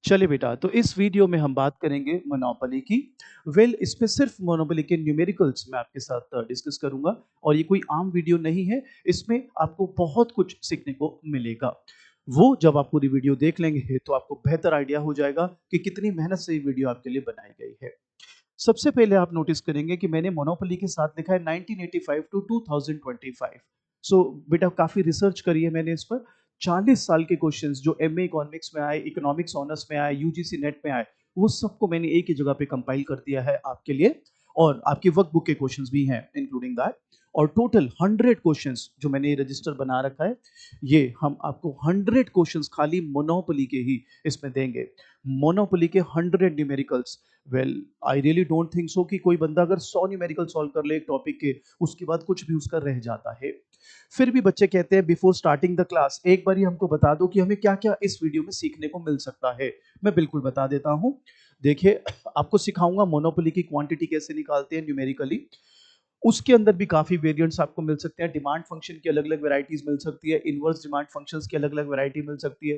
चलिए बेटा, तो इस वीडियो में हम बात करेंगे मोनोपोली की। इसमें सिर्फ मोनोपोली के न्यूमेरिकल्स मैं आपके साथ डिस्कस करूंगा और ये कोई आम वीडियो नहीं है। इसमें आपको बहुत कुछ सीखने को मिलेगा। वो जब आप पूरी वीडियो देख लेंगे तो आपको बेहतर आइडिया हो जाएगा कि कितनी मेहनत से ये वीडियो आपके लिए बनाई गई है। सबसे पहले आप नोटिस करेंगे कि मैंने मोनोपोली के साथ लिखा है 1985 टू 2025। सो बेटा काफी रिसर्च करी है मैंने इस पर। 40 साल के क्वेश्चंस जो एमए इकोनॉमिक्स में आए, इकोनॉमिक्स ऑनर्स में आए, यूजीसी नेट में आए, वो सबको मैंने एक ही जगह पे कंपाइल कर दिया है आपके लिए। और आपकी वर्क बुक के क्वेश्चंस भी हैं इंक्लूडिंग दैट। और टोटल 100 क्वेश्चंस जो मैंने ये रजिस्टर बना रखा है, ये हम आपको 100 क्वेश्चंस खाली मोनोपोली के ही इसमें देंगे। मोनोपोली के 100 numericals. Well, I really don't think so कि कोई बंदा अगर 100 न्यूमेरिकल सॉल्व कर ले एक टॉपिक के, उसके बाद कुछ भी उसका रह जाता है। फिर भी बच्चे कहते हैं बिफोर स्टार्टिंग द क्लास एक बार ही हमको बता दो कि हमें क्या क्या इस वीडियो में सीखने को मिल सकता है। मैं बिल्कुल बता देता हूं। देखिए, आपको सिखाऊंगा मोनोपोली की क्वांटिटी कैसे निकालते हैं न्यूमेरिकली। उसके अंदर भी काफी वेरिएंट्स आपको मिल सकते हैं। डिमांड फंक्शन की अलग अलग वैरायटीज मिल सकती है, इनवर्स डिमांड फंक्शंस की अलग अलग वैरायटी मिल सकती है।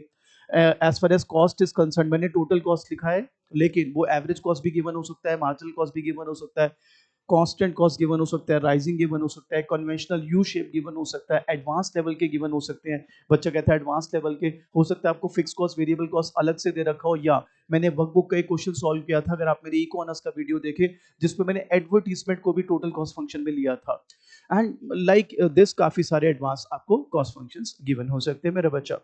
As far as cost is concerned, मैंने टोटल कॉस्ट लिखा है, लेकिन वो एवरेज कॉस्ट भी गिवन हो सकता है, मार्जिनल कॉस्ट भी गिवन हो सकता है, कांस्टेंट कॉस्ट गिवन हो सकता है, राइजिंग गिवन हो सकता है, कन्वेंशनल यू शेप गिवन हो सकता है, एडवांस लेवल के गिवन हो सकते हैं। बच्चा कहता है एडवांस लेवल के हो सकता है आपको फिक्स कॉस्ट वेरिएबल कॉस्ट अलग से दे रखा हो, या मैंने वर्कबुक का एक क्वेश्चन सॉल्व किया था, अगर आप मेरे इको ऑनर्स का वीडियो देखें, जिसमें मैंने एडवर्टीजमेंट को भी टोटल कॉस्ट फंक्शन में लिया था। एंड लाइक दिस काफी सारे एडवांस आपको कॉस्ट फंक्शंस गिवन हो सकते हैं मेरा बच्चा।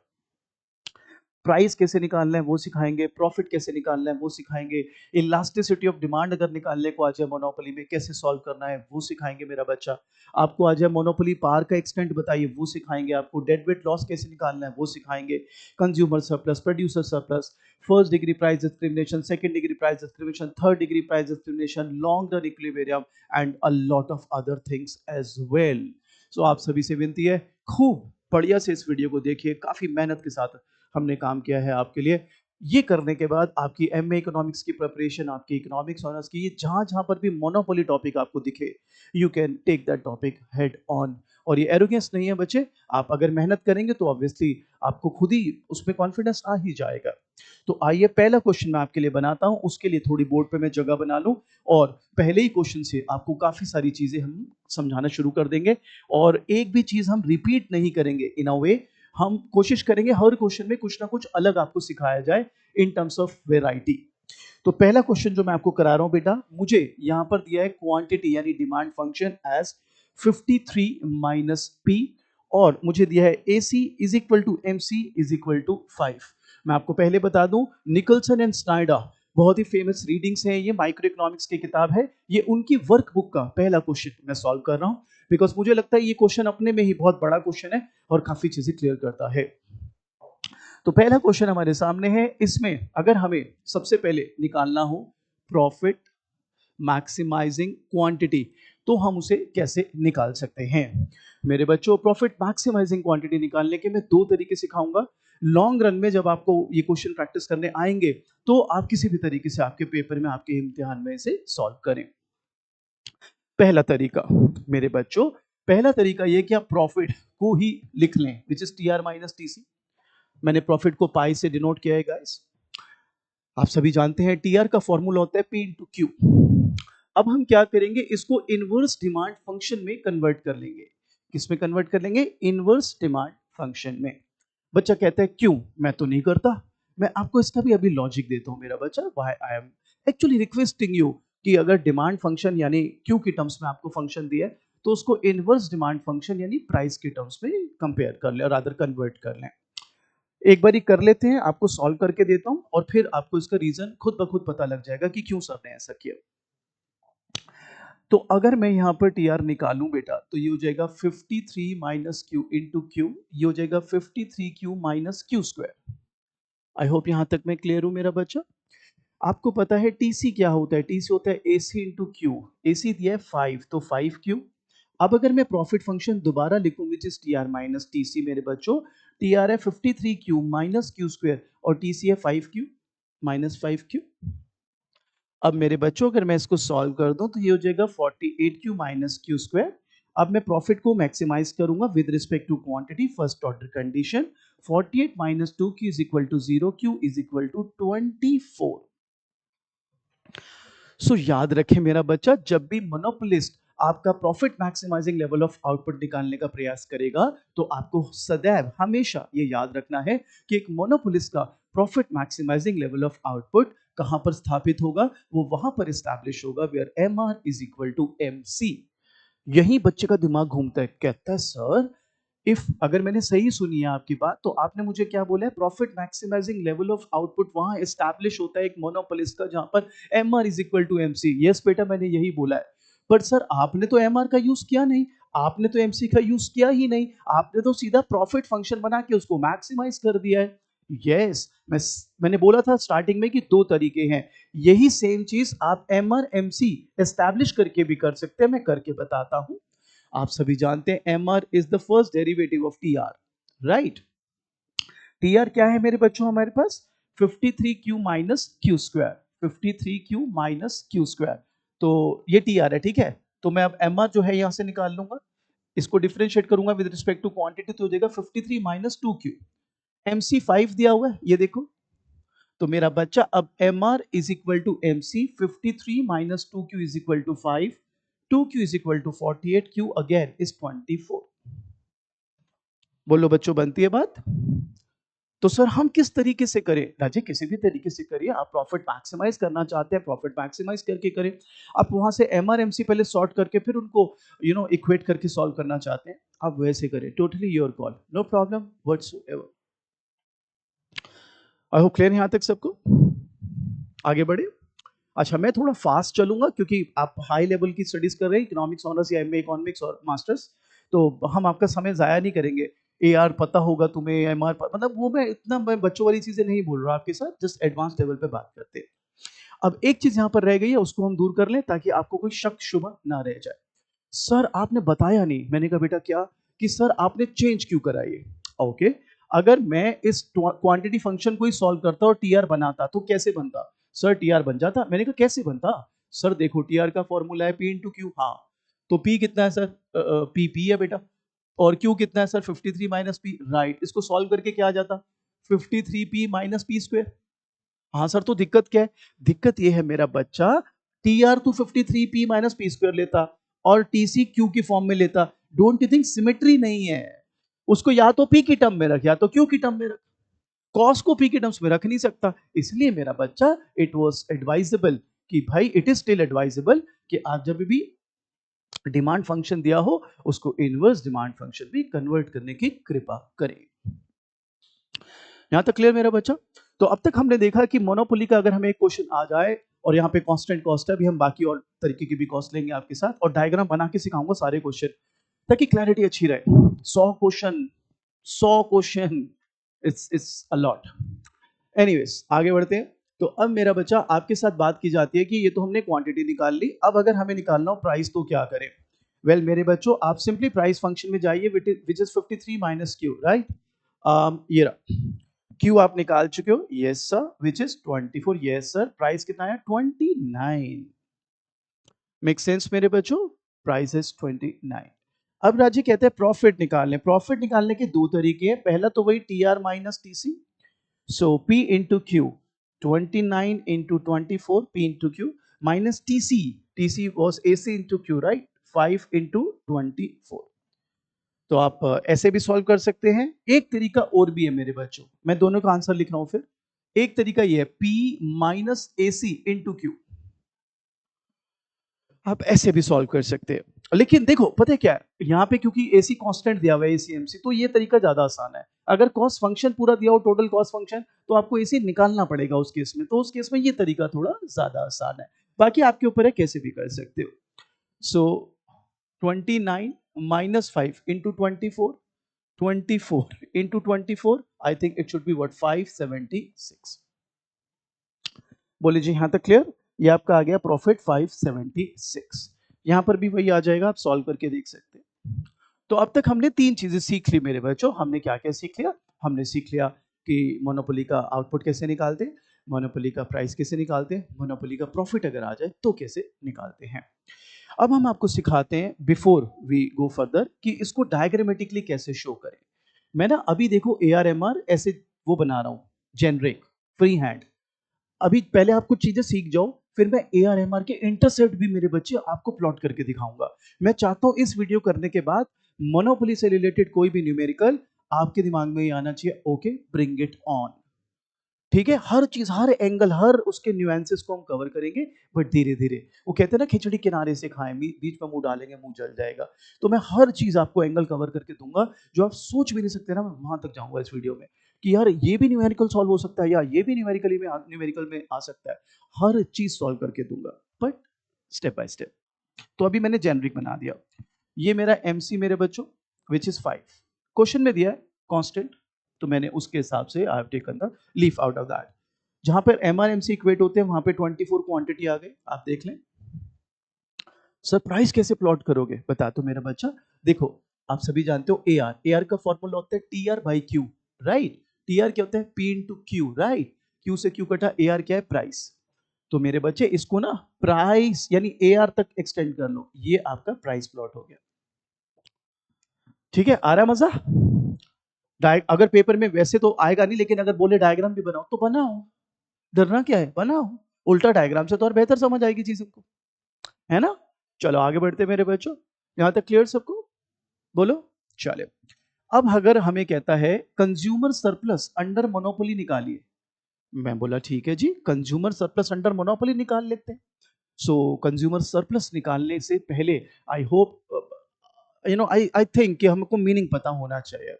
प्राइस कैसे निकालना है वो सिखाएंगे, प्रॉफिट कैसे निकालना है वो सिखाएंगे, इलास्टिसिटी ऑफ डिमांड अगर निकालने को आ जाए मोनोपोली में कैसे सॉल्व करना है वो सिखाएंगे मेरा बच्चा। आपको आ जाए मोनोपोली पार का एक्सटेंट बताइए वो सिखाएंगे, आपको डेड वेट लॉस कैसे निकालना है वो सिखाएंगे, consumer surplus, producer surplus, first degree price discrimination, second degree price discrimination, third degree price discrimination, long run equilibrium and a lot of other things as well. So आप सभी से विनती है, खूब बढ़िया से इस वीडियो को देखिए, काफी मेहनत के साथ हमने काम किया है आपके लिए। ये करने के बाद आपकी एमए इकोनॉमिक्स की प्रिपरेशन, आपकी इकोनॉमिक्स ऑनर्स की, ये जहां जहां पर भी मोनोपोली टॉपिक आपको दिखे, you can take that topic head on. और ये एरोगेंस नहीं है बच्चे, आप अगर मेहनत करेंगे तो ऑब्वियसली आपको खुद ही उसमें कॉन्फिडेंस आ ही जाएगा। तो आइए पहला क्वेश्चन मैं आपके लिए बनाता हूं, उसके लिए थोड़ी बोर्ड पे मैं जगह बना लूं, और पहले ही क्वेश्चन से आपको काफी सारी चीजें हम समझाना शुरू कर देंगे। और एक भी चीज हम रिपीट नहीं करेंगे, इन अ वे हम कोशिश करेंगे हर क्वेश्चन में कुछ ना कुछ अलग आपको सिखाया जाए इन टर्म्स ऑफ वेराइटी। तो पहला क्वेश्चन जो मैं आपको करा रहा हूं बेटा, मुझे यहां पर दिया है क्वांटिटी यानी demand function as 53 minus P, और मुझे दिया है A C is equal to M C is equal to 5। मैं आपको पहले बता दूं, निकलसन एंड स्नाइडर बहुत ही फेमस रीडिंग्स हैं, ये माइक्रो इकोनॉमिक्स की किताब है, ये उनकी वर्कबुक का पहला क्वेश्चन मैं सॉल्व कर रहा हूं, बिकॉज मुझे लगता है ये क्वेश्चन अपने में ही बहुत बड़ा क्वेश्चन है और काफी चीजें क्लियर करता है। तो पहला क्वेश्चन हमारे सामने है, इसमें अगर हमें सबसे पहले निकालना हो प्रॉफिट मैक्सिमाइजिंग क्वांटिटी, तो हम उसे कैसे निकाल सकते हैं मेरे बच्चों। प्रॉफिट मैक्सिमाइजिंग क्वांटिटी निकालने के मैं दो तरीके सिखाऊंगा। लॉन्ग रन में जब आपको ये क्वेश्चन प्रैक्टिस करने आएंगे, तो आप किसी भी तरीके से आपके पेपर में, आपके इम्तिहान में इसे सॉल्व करें। पहला तरीका मेरे बच्चों, पहला तरीका ये कि आप प्रॉफिट को ही लिख लें, which is T R minus T C. मैंने प्रॉफिट को पाई से डिनोट किया है गाइस। आप सभी जानते हैं टी आर का फॉर्मूला होता है पी इंटू क्यू। अब हम क्या करेंगे, इसको इनवर्स डिमांड फंक्शन में कन्वर्ट कर लेंगे। किस में कन्वर्ट कर लेंगे? इनवर्स डिमांड फंक्शन में। बच्चा कहता है क्यों? मैं तो नहीं करता। मैं आपको इसका भी अभी लॉजिक देता हूं मेरा बच्चा, why I am actually requesting you कि अगर डिमांड फंक्शन यानी क्यू की टर्म्स में आपको फंक्शन दिया है, तो उसको इनवर्स डिमांड फंक्शन यानी प्राइस के टर्म्स में कंपेयर कर लें और अदर कन्वर्ट कर लें। एक बारी कर लेते हैं, आपको सॉल्व करके देता हूं, और फिर आपको इसका रीजन खुद ब खुद पता लग जाएगा कि क्यों सर ने ऐसा किया। तो अगर मैं यहां पर टी आर निकालूं बेटा, तो ये हो जाएगा 53 माइनस क्यू इंटू क्यू, ये हो जाएगा 53 Q minus Q square. I hope यहां तक मैं क्लियर हूं मेरा बच्चा। आपको पता है टीसी क्या होता है? टीसी होता है एसी इंटू क्यू। एसी दिया है 5, तो 5 क्यू। अब अगर मैं प्रॉफिट फंक्शन दोबारा लिखूं, which is T R minus T C मेरे बच्चों, टी आर है 53 क्यू माइनस क्यू स्क्वायर, और टी सी है 5 क्यू माइनस 5 क्यू। अब मेरे बच्चों अगर मैं इसको सॉल्व कर दूं, तो ये हो जाएगा 48 क्यू माइनस क्यू स्क्वायर। अब मैं प्रॉफिट को मैक्सिमाइज करूंगा with respect to quantity, first order condition 48 minus 2q is equal to 0, q is equal to 24। So याद रखें मेरा बच्चा, जब भी मोनोपोलिस्ट आपका profit maximising level of output निकालने का प्रयास करेगा तो आपको सदैव हमेशा ये याद रखना है कि एक मोनोपोलिस्ट का profit maximising level of output कहां पर स्थापित होगा, वो वहां पर एस्टैब्लिश होगा where M R is equal to M C. यही बच्चे का दिमाग घूमता है, कहता है सर इफ, अगर मैंने सही सुनी है आपकी बात, तो आपने मुझे क्या बोला है, profit maximising level of output वहां एस्टैब्लिश होता है एक मोनोपोलिस्ट का जहां पर M R is equal to M C. Yes बेटा मैंने यही बोला है, बट सर आपने तो एम आर का यूज किया नहीं, आपने तो एमसी का यूज किया ही नहीं, आपने तो सीधा प्रॉफिट फंक्शन बना के उसको मैक्सिमाइज कर दिया है। यस मैंने बोला था स्टार्टिंग में कि दो तरीके हैं, यही सेम चीज आप M R M C establish करके भी कर सकते हैं, मैं करके बताता हूं। आप सभी जानते हैं M R is the first derivative of T R, right. T R क्या है मेरे बच्चों हमारे पास 53q minus Q square, 53q minus Q square, तो ये टी आर है, ठीक है। तो मैं अब एम आर जो है यहां से निकाल लूंगा, इसको डिफरेंशिएट करूंगा विद रिस्पेक्ट टू क्वांटिटी, तो हो जाएगा 53 माइनस 2q। एमसी 5 दिया हुआ है, ये देखो, तो मेरा बच्चा अब M R is equal to M C, 53 minus 2q is equal to 5, 2q is equal to 48, q again is 24। बोलो बच्चों बनती है बात। तो सर हम किस तरीके से करें, राजे किसी भी तरीके से करिए, आप प्रॉफिट मैक्सिमाइज करना चाहते हैं प्रॉफिट मैक्सिमाइज करके करें। आप वहां से एम आर एम सी पहले सॉर्ट करके फिर उनको इक्वेट करके सॉल्व करना चाहते हैं, आप वैसे करें, totally your call, no problem whatsoever. I hope clear यहां तक सबको, आगे बढ़े। अच्छा मैं थोड़ा फास्ट चलूंगा क्योंकि आप हाई लेवल की स्टडीज कर रहे हैं, इकोनॉमिक्स ऑनर्स या एमए इकोनॉमिक्स और मास्टर्स, तो हम आपका समय जाया नहीं करेंगे। ए आर पता होगा तुम्हें, एम आर मतलब वो मैं बच्चों वाली चीजें नहीं बोल रहा आपके साथ, जस्ट एडवांस लेवल पे बात करते हैं। अब एक चीज यहाँ पर रह गई है, उसको हम दूर कर लें ताकि आपको कोई शक शुबा ना रह जाए। सर आपने बताया नहीं, मैंने कहा बेटा क्या, कि सर आपने चेंज क्यों करा ये। ओके, अगर मैं इस क्वांटिटी फंक्शन को ही सॉल्व करता और टीआर बनाता तो कैसे बनता। सर टीआर बन जाता, मैंने कहा कैसे बनता। सर देखो टीआर का फॉर्मूला है पी इंटू क्यू, हाँ तो पी कितना है सर, पी पी है बेटा, और क्यू कितना है सर 53 माइनस पी, राइट। इसको सॉल्व करके क्या आ जाता 53p माइनस पी स्क्वायर। हाँ सर तो दिक्कत क्या है, दिक्कत ये है मेरा बच्चा, टी आर तो 53p माइनस पी स्क्वायर लेता और टीसी क्यू की फॉर्म में लेता, डोंट यू थिंक सिमेट्री नहीं है। उसको या तो पी की टर्म में रख या तो क्यू की टर्म में रख, कॉस को पी की टर्म्स में रख नहीं सकता। इसलिए मेरा बच्चा इट वाज एडवाइजेबल कि भाई इट इज स्टिल एडवाइजेबल कि आप जब भी डिमांड फंक्शन दिया हो उसको इनवर्स डिमांड फंक्शन भी कन्वर्ट करने की कृपा करें। यहां तक क्लियर मेरा बच्चा। तो अब तक हमने देखा कि मोनोपोली का अगर हमें एक क्वेश्चन आ जाए और यहाँ पे कांस्टेंट कॉस्ट है, अभी हम बाकी और तरीके की भी कॉस्ट लेंगे आपके साथ और डायग्राम बना के सिखाऊंगा सारे क्वेश्चन ताकि क्लैरिटी अच्छी रहे। 100 question it's a lot. Anyways आगे बढ़ते हैं। तो अब मेरा बच्चा आपके साथ बात की जाती है कि ये तो हमने क्वांटिटी निकाल ली, अब अगर हमें निकालना हो प्राइस तो क्या करें। वेल मेरे बच्चों आप सिंपली प्राइस फंक्शन में जाइए which is 53 minus Q, right. ये रहा क्यू आप निकाल चुके हो, yes sir, which is 24, yes sir. Price कितना है 29, मेक सेंस मेरे बच्चों, प्राइस इज 29। अब राजी कहते हैं प्रॉफिट निकालने, प्रॉफिट निकालने के दो तरीके हैं, पहला तो वही T R minus TC, so P into Q, 29 into 24, P into Q minus TC. TC was AC into Q, right? 5 into 24. तो आप ऐसे भी सॉल्व कर सकते हैं, एक तरीका और भी है मेरे बच्चों, मैं दोनों का आंसर लिख रहा हूं फिर। एक तरीका ये है P minus AC into Q, आप ऐसे भी सॉल्व कर सकते हैं। लेकिन देखो पता है क्या है, यहाँ पे क्योंकि एसी कांस्टेंट दिया हुआ है एसी एमसी, तो ये तरीका ज्यादा आसान है। अगर कॉस्ट फंक्शन पूरा दिया हो टोटल कॉस्ट फंक्शन, तो आपको एसी निकालना पड़ेगा उस केस में, तो उस केस में ये तरीका थोड़ा ज्यादा आसान है। बाकी आपके ऊपर है, कैसे भी कर सकते हो। सो 29 minus 5 into 24, 24 into 24, I think it should be what 576। बोले जी यहां तक क्लियर। ये आपका आ गया प्रॉफिट 576, यहां पर भी वही आ जाएगा, आप सॉल्व करके देख सकते हैं। तो अब तक हमने तीन चीजें सीख ली मेरे बच्चों, हमने क्या क्या सीख लिया, हमने सीख लिया कि मोनोपोली का आउटपुट कैसे निकालते हैं, मोनोपोली का प्राइस कैसे निकालते हैं, मोनोपोली का प्रॉफिट अगर आ जाए तो कैसे निकालते हैं। अब हम आपको सिखाते हैं बिफोर वी गो फर्दर कि इसको डायग्रामेटिकली कैसे शो करें। मैं ना अभी देखो AR MR ऐसे वो बना रहा हूं, जेनरिक फ्री हैंड। अभी पहले आप कुछ चीजें सीख जाओ, फिर मैं AR MR के इंटरसेप्ट भी मेरे बच्चे आपको प्लॉट करके दिखाऊंगा। मैं चाहता हूं इस वीडियो करने के बाद मोनोपोली से रिलेटेड कोई भी न्यूमेरिकल आपके दिमाग में ही आना चाहिए। Okay, bring it on. ठीक है, हर चीज, हर एंगल, हर उसके न्यूएंसेस को हम कवर करेंगे, बट धीरे धीरे। वो कहते हैं ना, खिचड़ी किनारे से खाएं, बीच में मुंह डालेंगे मुंह जल जाएगा। तो मैं हर चीज आपको एंगल कवर करके दूंगा जो आप सोच भी नहीं सकते ना, मैं वहां तक जाऊंगा इस वीडियो में कि यार ये भी न्यूमेरिकल सॉल्व हो सकता है, या ये भी न्यूमेरिकल में आ सकता है। हर चीज सॉल्व करके दूंगा, बट स्टेप बाय स्टेप। तो अभी मैंने जेनरिक बना दिया। ये मेरा MC मेरे बच्चों, विच इज 5। क्वेश्चन में दिया है कांस्टेंट, तो मैंने उसके हिसाब से I have taken the leaf out of that. जहां पर MR MC इक्वेट होते हैं वहां पे 24 क्वांटिटी आ गई, आप देख लें। सरप्राइज कैसे प्लॉट करोगे बता तो मेरा बच्चा। देखो, आप सभी जानते हो AR का फॉर्मूला होता है TR/Q, राइट। TR क्या होता है? P into Q, right. Q से Q कटा, AR क्या है? प्राइस। तो मेरे बच्चे इसको ना प्राइस यानी AR तक एक्सटेंड कर लो, ये आपका प्राइस प्लॉट हो गया। ठीक है, आ रहा मजा? अगर पेपर में वैसे तो आएगा नहीं, लेकिन अगर बोले डायग्राम भी बनाओ तो बनाओ, डरना क्या है, बनाओ। उल्टा डायग्राम से तो और बेहतर समझ आएगी चीजों को, है ना। चलो आगे बढ़ते मेरे बच्चों, यहां तक क्लियर सबको? बोलो। चलो, अब अगर हमें कहता है कंज्यूमर सरप्लस अंडर मोनोपोली निकालिए, मैं बोला ठीक है जी, कंज्यूमर सरप्लस अंडर मोनोपोली निकाल लेते हैं। सो कंज्यूमर सरप्लस निकालने से पहले आई होप आई थिंक कि हमको मीनिंग पता होना चाहिए।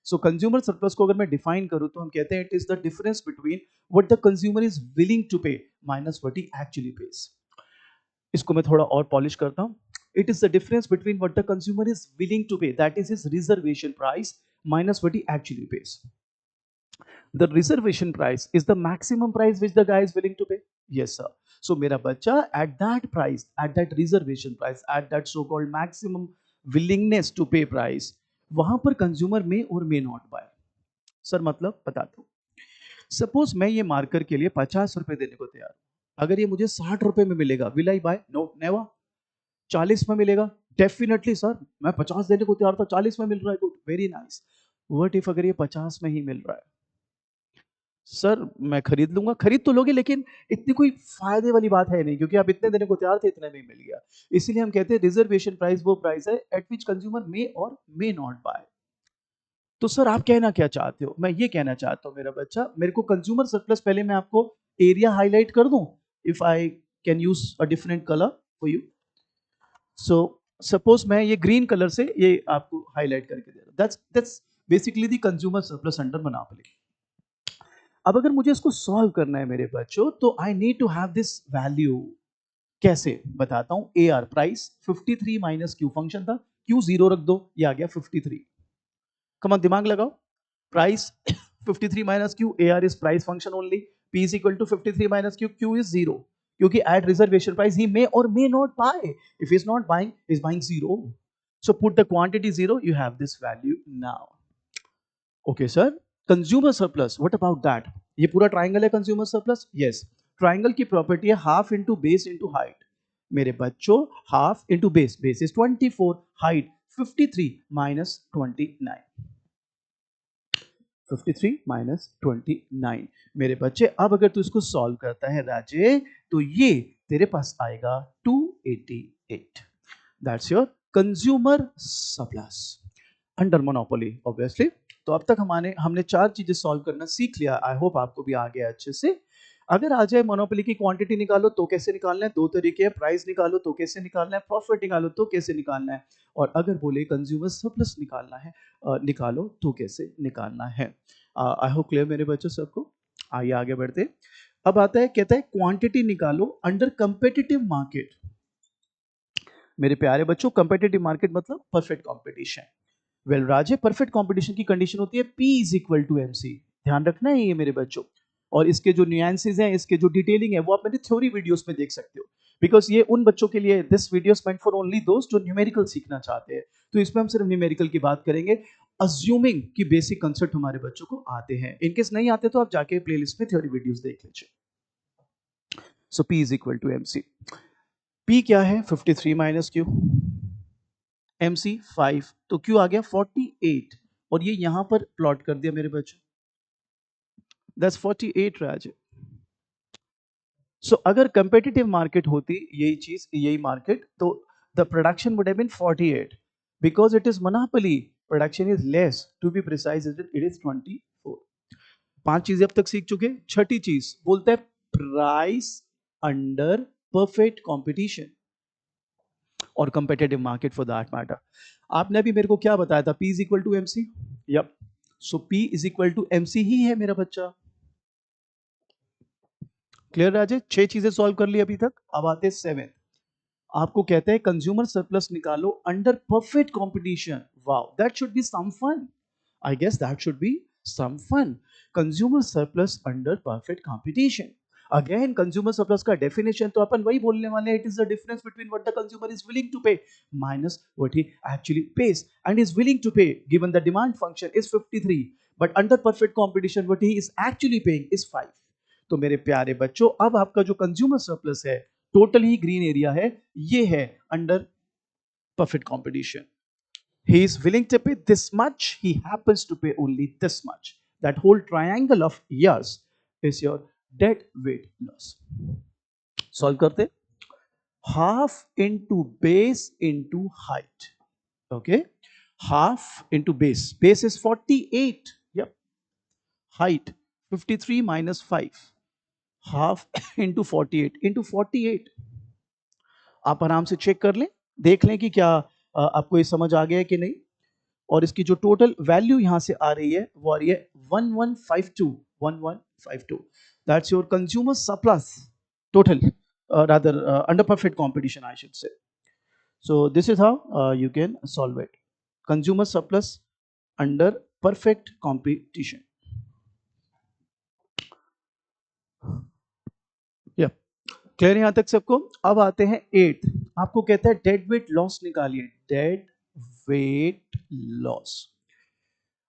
सो कंज्यूमर सरप्लस को अगर मैं डिफाइन करूं तो हम कहते हैं it is the difference between what the consumer is willing to pay minus what he actually pays. इसको मैं थोड़ा और पॉलिश करता हूं। It is the difference between what the consumer is willing to pay, that is his reservation price, minus what he actually pays. The reservation price is the maximum price which the guy is willing to pay. Yes, sir. So मेरा बच्चा, at that price, at that reservation price, at that so-called maximum willingness to pay price, वहां पर consumer may or may not buy. Sir मतलब बता दो। Suppose मैं ये marker के लिए 50 रुपए देने को तैयार हूं। अगर ये मुझे 60 रुपए में मिलेगा, will I buy? No, never. 40 में मिलेगा, डेफिनेटली सर, मैं 50 देने को तैयार था, 40 में मिल रहा है, good, very nice. What if अगर ये 50 में ही मिल रहा है? सर मैं खरीद लूंगा। खरीद तो लोगे, लेकिन इतनी कोई फायदे वाली बात है नहीं, क्योंकि आप इतने देने को तैयार थे, इतने में ही मिल गया। इसीलिए हम कहते हैं रिजर्वेशन प्राइस वो प्राइस है एट विच कंज्यूमर मे और मे नॉट बाय। तो सर आप कहना क्या चाहते हो? मैं ये कहना चाहता हूं मेरा बच्चा, मेरे को कंज्यूमर सरप्लस, पहले मैं आपको एरिया हाईलाइट कर दूं, if I can use a different colour for you. So suppose मैं ये ग्रीन कलर से ये आपको हाईलाइट करके दे रहा हूं, that's basically the consumer surplus under monopoly. अब अगर मुझे इसको सॉल्व करना है मेरे बच्चों, तो I need to have this value. कैसे बताता हूं। AR price 53 minus Q function था, Q 0 रख दो, ये आ गया 53। कम दिमाग लगाओ। Price 53 minus Q, AR is price function only, P is equal to 53 minus Q, Q is 0, क्योंकि at reservation price he may और may not buy. If he is not buying, is buying 0। So put the quantity 0, you have this value now. Okay sir, consumer surplus, what about that? ये पूरा triangle है consumer surplus. Yes, triangle की property है half into base into height. मेरे बच्चों, half into base, base is 24, height 53 minus 29, 53 minus 29। मेरे बच्चे, अब अगर तू इसको सॉल्व करता है राजे, तो ये तेरे पास आएगा 288। That's your consumer surplus under monopoly, obviously. तो अब तक हमने चार चीजें सॉल्व करना सीख लिया। आई होप आपको भी आ गया अच्छे से। अगर आ जाए मोनोपोली की क्वांटिटी निकालो तो कैसे निकालना है, दो तरीके हैं। प्राइस निकालो तो कैसे निकालना है, प्रॉफिट निकालो तो कैसे निकालना है, और अगर बोले कंज्यूमर सरप्लस निकालना है, निकालो तो कैसे निकालना है। आई होप क्लियर मेरे बच्चों सबको। आइए आगे बढ़ते। अब आता है, कहता है क्वांटिटी निकालो अंडर कंपेटिटिव मार्केट। मेरे प्यारे बच्चों, कंपेटिटिव मार्केट मतलब perfect competition. Well Raje, perfect competition की कंडीशन होती है P is equal to MC। ध्यान रखना है ये मेरे बच्चों। और इसके जो न्यूएंसेस हैं, इसके जो डिटेलिंग है, वो आप मेरी थ्योरी वीडियोस में देख सकते हो। बिकॉज ये उन बच्चों के लिए, this video meant for only दोस्त जो न्यूमेरिकल सीखना चाहते हैं। तो इसमें हम सिर्फ न्यूमेरिकल की बात करेंगे, अज्यूमिंग कि बेसिक कंसेप्ट हमारे बच्चों को आते हैं। इनकेस नहीं आते तो आप जाके प्लेलिस्ट में थ्योरी वीडियोस देख लीजिए। So P is equal to MC। P क्या है 53 माइनस Q, MC 5, तो Q आ गया 48 और ये यहां पर प्लॉट कर दिया मेरे बच्चों, दैट्स 48 राज। सो अगर कंपेटिटिव मार्केट होती यही चीज यही मार्केट, तो the production would have been 48, because it is monopoly production is less, to be precise it is 24। पांच चीजें अब तक सीख चुके। छठी चीज बोलते हैं प्राइस अंडर परफेक्ट कंपटीशन और competitive market for that matter. आपने अभी मेरे को क्या बताया था, P is equal to MC, yup, so P is equal to MC ही है मेरा बच्चा। क्लियर राजेश, 6 चीजें सॉल्व कर ली अभी तक, अब आते हैं 7। आपको कहते हैं कंज्यूमर सरप्लस निकालो under perfect competition. Wow, that should be some fun, I guess that should be some fun. Consumer surplus under perfect competition, again consumer surplus का डेफिनेशन तो अपन वही बोलने वाले हैं, it is the difference between what the consumer is willing to pay minus what he actually pays and is willing to pay, given the demand function is 53, but under perfect competition what he is actually paying is 5। तो मेरे प्यारे बच्चों, अब आपका जो consumer surplus है total ही green area है, ये है under perfect competition. He is willing to pay this much, he happens to pay only this much. That whole triangle of years is your dead weight loss. Solve करते, half into base into height. Okay, half into base, base is 48, yep, height 53 minus 5, half into 48 into 48। आप आराम से check कर लें, देख लें कि क्या आपको ये समझ आ गया है कि नहीं। और इसकी जो टोटल वैल्यू यहां से आ रही है वो आ रही है 1152 that's your consumer surplus total, rather under perfect competition I should say. So this is how you can solve it, consumer surplus under perfect competition. Yeah, clear यहां तक सबको। अब आते हैं 8, आपको कहता है डेड वेट लॉस निकालिए, dead weight loss.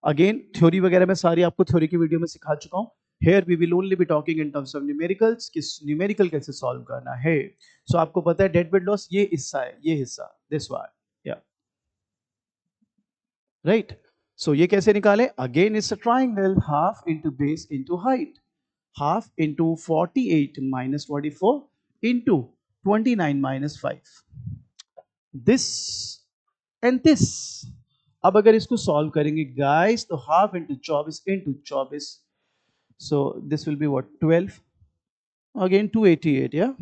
Again theory वगैरह मैं सारी आपको थ्योरी की वीडियो में सिखा चुका हूं। Here we will only be talking in terms of numericals, किस न्यूमेरिकल कैसे सॉल्व करना है। सो आपको पता है डेड वेट लॉस ये हिस्सा है, ये हिस्सा दिस वन, या राइट। सो ये कैसे निकाले, again it's a triangle, half into base into height, half into 48 minus 44 into 29 minus 5, this and this. अब अगर इसको सॉल्व करेंगे गाइस, तो half into 24 into 24, so this will be what, 12, again 288, yeah,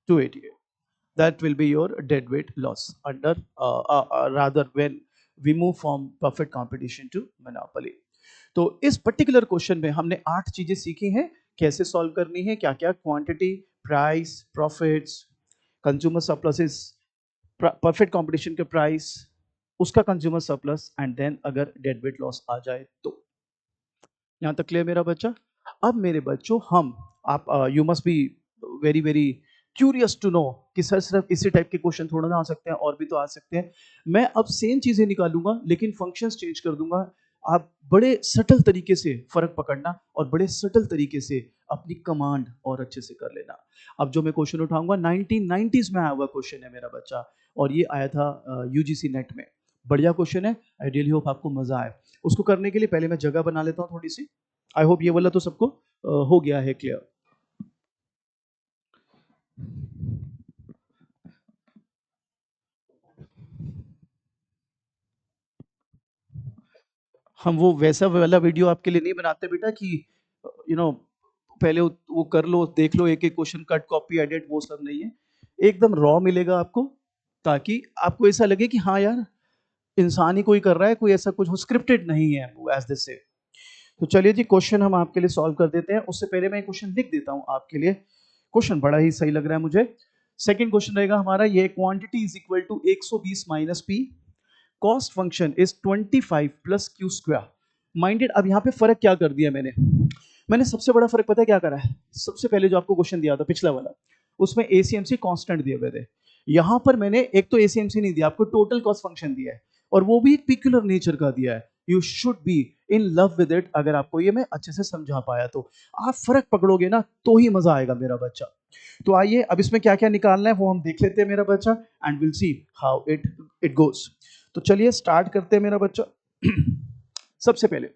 288, that will be your dead weight loss under rather when we move from perfect competition to monopoly. तो इस particular question में हमने 8 चीजें सीखी हैं, कैसे सॉल्व करनी है, क्या क्या, quantity, price, profits, consumer surpluses, perfect competition के प्राइस, उसका कंज्यूमर सरप्लस, एंड देन अगर डेड वेट लॉस आ जाए तो। यहां तक क्लियर मेरा बच्चा। अब मेरे बच्चों हम आप you must be very very curious to know कि सर सिर्फ इसी टाइप के क्वेश्चन थोड़ा ना आ सकते हैं, और भी तो आ सकते हैं। मैं अब सेम चीजें निकालूंगा लेकिन फंक्शंस चेंज कर दूंगा। आप बड़े सटल तरीके से फर्क पकड़ना और बड़े सटल तरीके से अपनी कमांड और अच्छे से कर लेना। अब जो मैं क्वेश्चन उठाऊंगा 1990s में आया हुआ क्वेश्चन है मेरा बच्चा, और ये आया था यूजीसी नेट में। बढ़िया क्वेश्चन है, आई रियली होप आपको मजा आए। उसको करने के लिए पहले मैं जगह बना लेता हूँ थोड़ी सी। आई होप ये वाला तो सबको हो गया है क्लियर। हम वो वैसा वाला वीडियो आपके लिए नहीं बनाते बेटा कि यू नो पहले वो कर लो, देख लो एक एक क्वेश्चन, कट कॉपी एडिट, वो सब नहीं है। एकदम रॉ मिलेगा आपको, ताकि आपको ऐसा लगे कि हाँ यार इंसान ही कोई कर रहा है, कोई ऐसा कुछ स्क्रिप्टेड नहीं है एज दिस से। तो चलिए जी, क्वेश्चन हम आपके लिए सॉल्व कर देते हैं। उससे पहले मैं क्वेश्चन लिख देता हूं आपके लिए, क्वेश्चन बड़ा ही सही लग रहा है मुझे। सेकंड क्वेश्चन रहेगा हमारा ये, quantity is equal to 120 minus P, cost function is 25 plus Q square. Minded, अब यहाँ पे फर्क क्या कर दिया मैंने सबसे बड़ा फर्क पता है क्या करा है। सबसे पहले जो आपको क्वेश्चन दिया था पिछला वाला, उसमें एसीएमसी कांस्टेंट दिए हुए थे। यहां पर मैंने एक तो एसीएमसी नहीं दिया, आपको टोटल कॉस्ट फंक्शन दिया है, और वो भी एक पिक्युलर नेचर का दिया है। You should be in love with it. अगर आपको ये मैं अच्छे से समझा पाया तो आप फर्क पकड़ोगे ना तो ही मजा आएगा मेरा बच्चा। तो आइए अब इसमें क्या क्या निकालना है वो हम देख लेते हैं मेरा बच्चा, and will see how it goes. तो चलिए स्टार्ट करते हैं मेरा बच्चा। सबसे पहले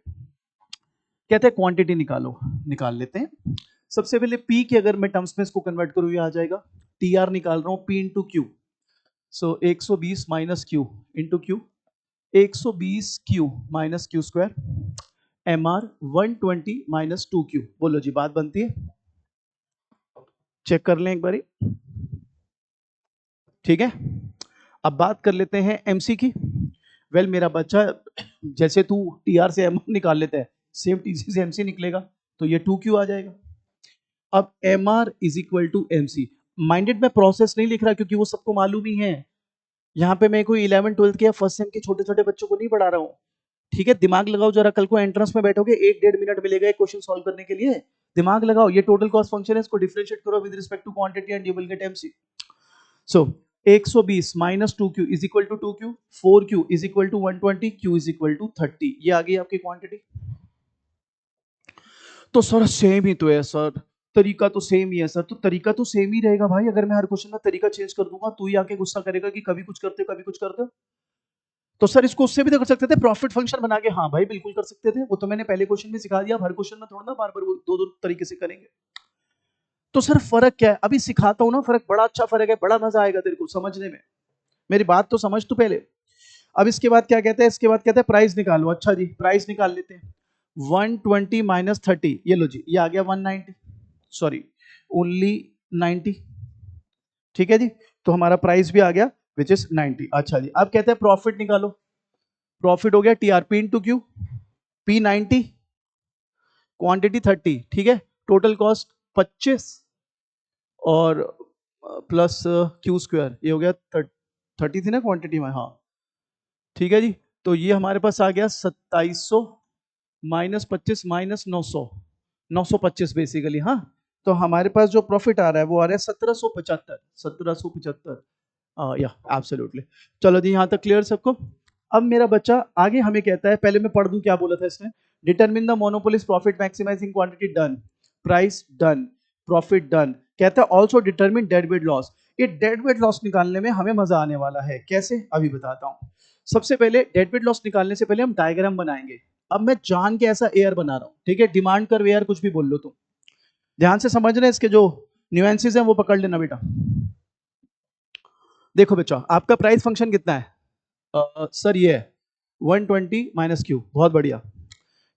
कहते हैं क्वांटिटी निकालो, निकाल लेते हैं। सबसे पहले पी की अगर मैं टर्म्स में इसको कन्वर्ट करूँ ये आ जाएगा, टी आर निकाल रहा हूँ P into Q. So 120 minus Q into Q, 120 Q minus Q square, M R 120 minus 2 Q. बोलो जी बात बनती है, चेक कर लें एक बारी, ठीक है। अब बात कर लेते हैं एमसी की। वेल मेरा बच्चा, जैसे तू टीआर से एम निकाल लेता है सेम टीसी से एमसी निकलेगा, तो ये 2Q आ जाएगा। अब M R is equal to M C. Minded में प्रोसेस नहीं लिख रहा क्योंकि वो सबको मालूम ही है। यहाँ पे मैं कोई 11 12 के या फर्स्ट सेम के छोटे छोटे बच्चों को नहीं पढ़ा रहा हूँ, ठीक है। दिमाग लगाओ जरा, कल को एंट्रेंस में बैठोगे 1-1.5 मिनट मिलेगा एक क्वेश्चन सॉल्व करने के लिए। दिमाग लगाओ, ये टोटल कॉस्ट फंक्शन है, इसको डिफरेंशिएट करो with respect to quantity and you will get MC. So 120 minus 2Q is equal to 2Q, 4Q is equal to 120, Q is equal to 30। ये आ गई आपकी क्वांटिटी। तो सर सेम ही तो है sir, तरीका तो सेम ही है सर। तो तरीका तो सेम ही रहेगा भाई, अगर मैं हर क्वेश्चन में तरीका चेंज कर दूंगा तू ही आके गुस्सा करेगा कि कभी कुछ करते हो कभी कुछ करते हो। तो सर इसको उससे भी तो कर सकते थे, प्रॉफिट फंक्शन बना के। हाँ भाई बिल्कुल कर सकते थे, वो तो मैंने पहले क्वेश्चन में सिखा दिया। हर क्वेश्चन में थोड़ा ना बार बार वो दो दो तरीके से करेंगे। तो सर फर्क क्या है, अभी सिखाता हूं ना, फर्क बड़ा अच्छा फर्क है, बड़ा मजा आएगा तेरे को समझने में। मेरी बात तो समझ तू पहले। अब इसके बाद क्या कहते हैं, इसके बाद कहते हैं प्राइस निकालो। अच्छा जी प्राइस निकाल लेते हैं। 120 माइनस 30, ये लो जी, ये आ गया 190, सॉरी ओनली 90, ठीक है जी। तो हमारा प्राइस भी आ गया विच इज 90। अच्छा जी अब कहते हैं प्रॉफिट निकालो। प्रॉफिट हो गया TRP into Q, P 90 quantity 30, ठीक है। टोटल कॉस्ट 25 और प्लस क्यू स्क्वायर, ये हो गया 30 थी ना क्वांटिटी में, हाँ ठीक है जी। तो ये हमारे पास आ गया 2700 माइनस 25 माइनस 900, 925 बेसिकली, हाँ। तो हमारे पास जो प्रॉफिट आ रहा है वो आ रहा है 1775, 1775, या एब्सोल्युटली। चलो जी यहाँ तक क्लियर सबको। अब मेरा बच्चा आगे हमें कहता है, पहले मैं पढ़ दूं क्या बोला था इसने। Determine the monopolist profit maximising quantity done, price done, profit done. कहता है ऑल्सो डिटरमिन डेडवेट लॉस। ये डेडवेट लॉस निकालने में हमें मजा आने वाला है, कैसे अभी बताता हूँ। सबसे पहले डेडवेट लॉस निकालने से पहले हम डायग्राम बनाएंगे। अब मैं जान के ऐसा एयर बना रहा हूँ, ठीक है। डिमांड कर एयर कुछ भी बोल लो तुम, ध्यान से समझना, इसके जो न्यूएंसेस हैं वो पकड़ लेना बेटा। देखो बच्चा आपका प्राइस फंक्शन कितना है, सर ये है 120 माइनस क्यू, बहुत बढ़िया।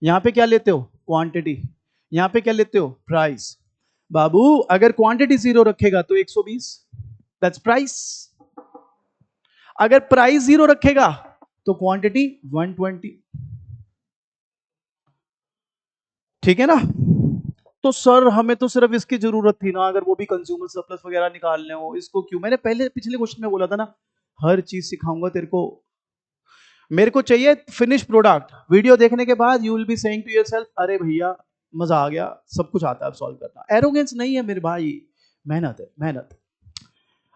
यहाँ पे क्या लेते हो क्वांटिटी, यहाँ पे क्या लेते हो प्राइस। बाबू अगर क्वांटिटी 0 रखेगा तो 120, दैट्स प्राइस। अगर प्राइस 0 रखेगा तो क्वांटिटी 120, ठीक है ना। तो सर हमें तो सिर्फ इसकी जरूरत थी ना, अगर वो भी कंज्यूमर सरप्लस वगैरह निकालने हो, इसको क्यों, मैंने पहले पिछले क्वेश्चन में बोला था ना हर चीज सिखाऊंगा तेरे को। मेरे को चाहिए फिनिश प्रोडक्ट। वीडियो देखने के बाद you will be saying to yourself अरे भैया मजा आ गया, सब कुछ आता है अब सॉल्व करना। एरोगेंस नहीं है मेरे भाई, मेहनत है मेहनत।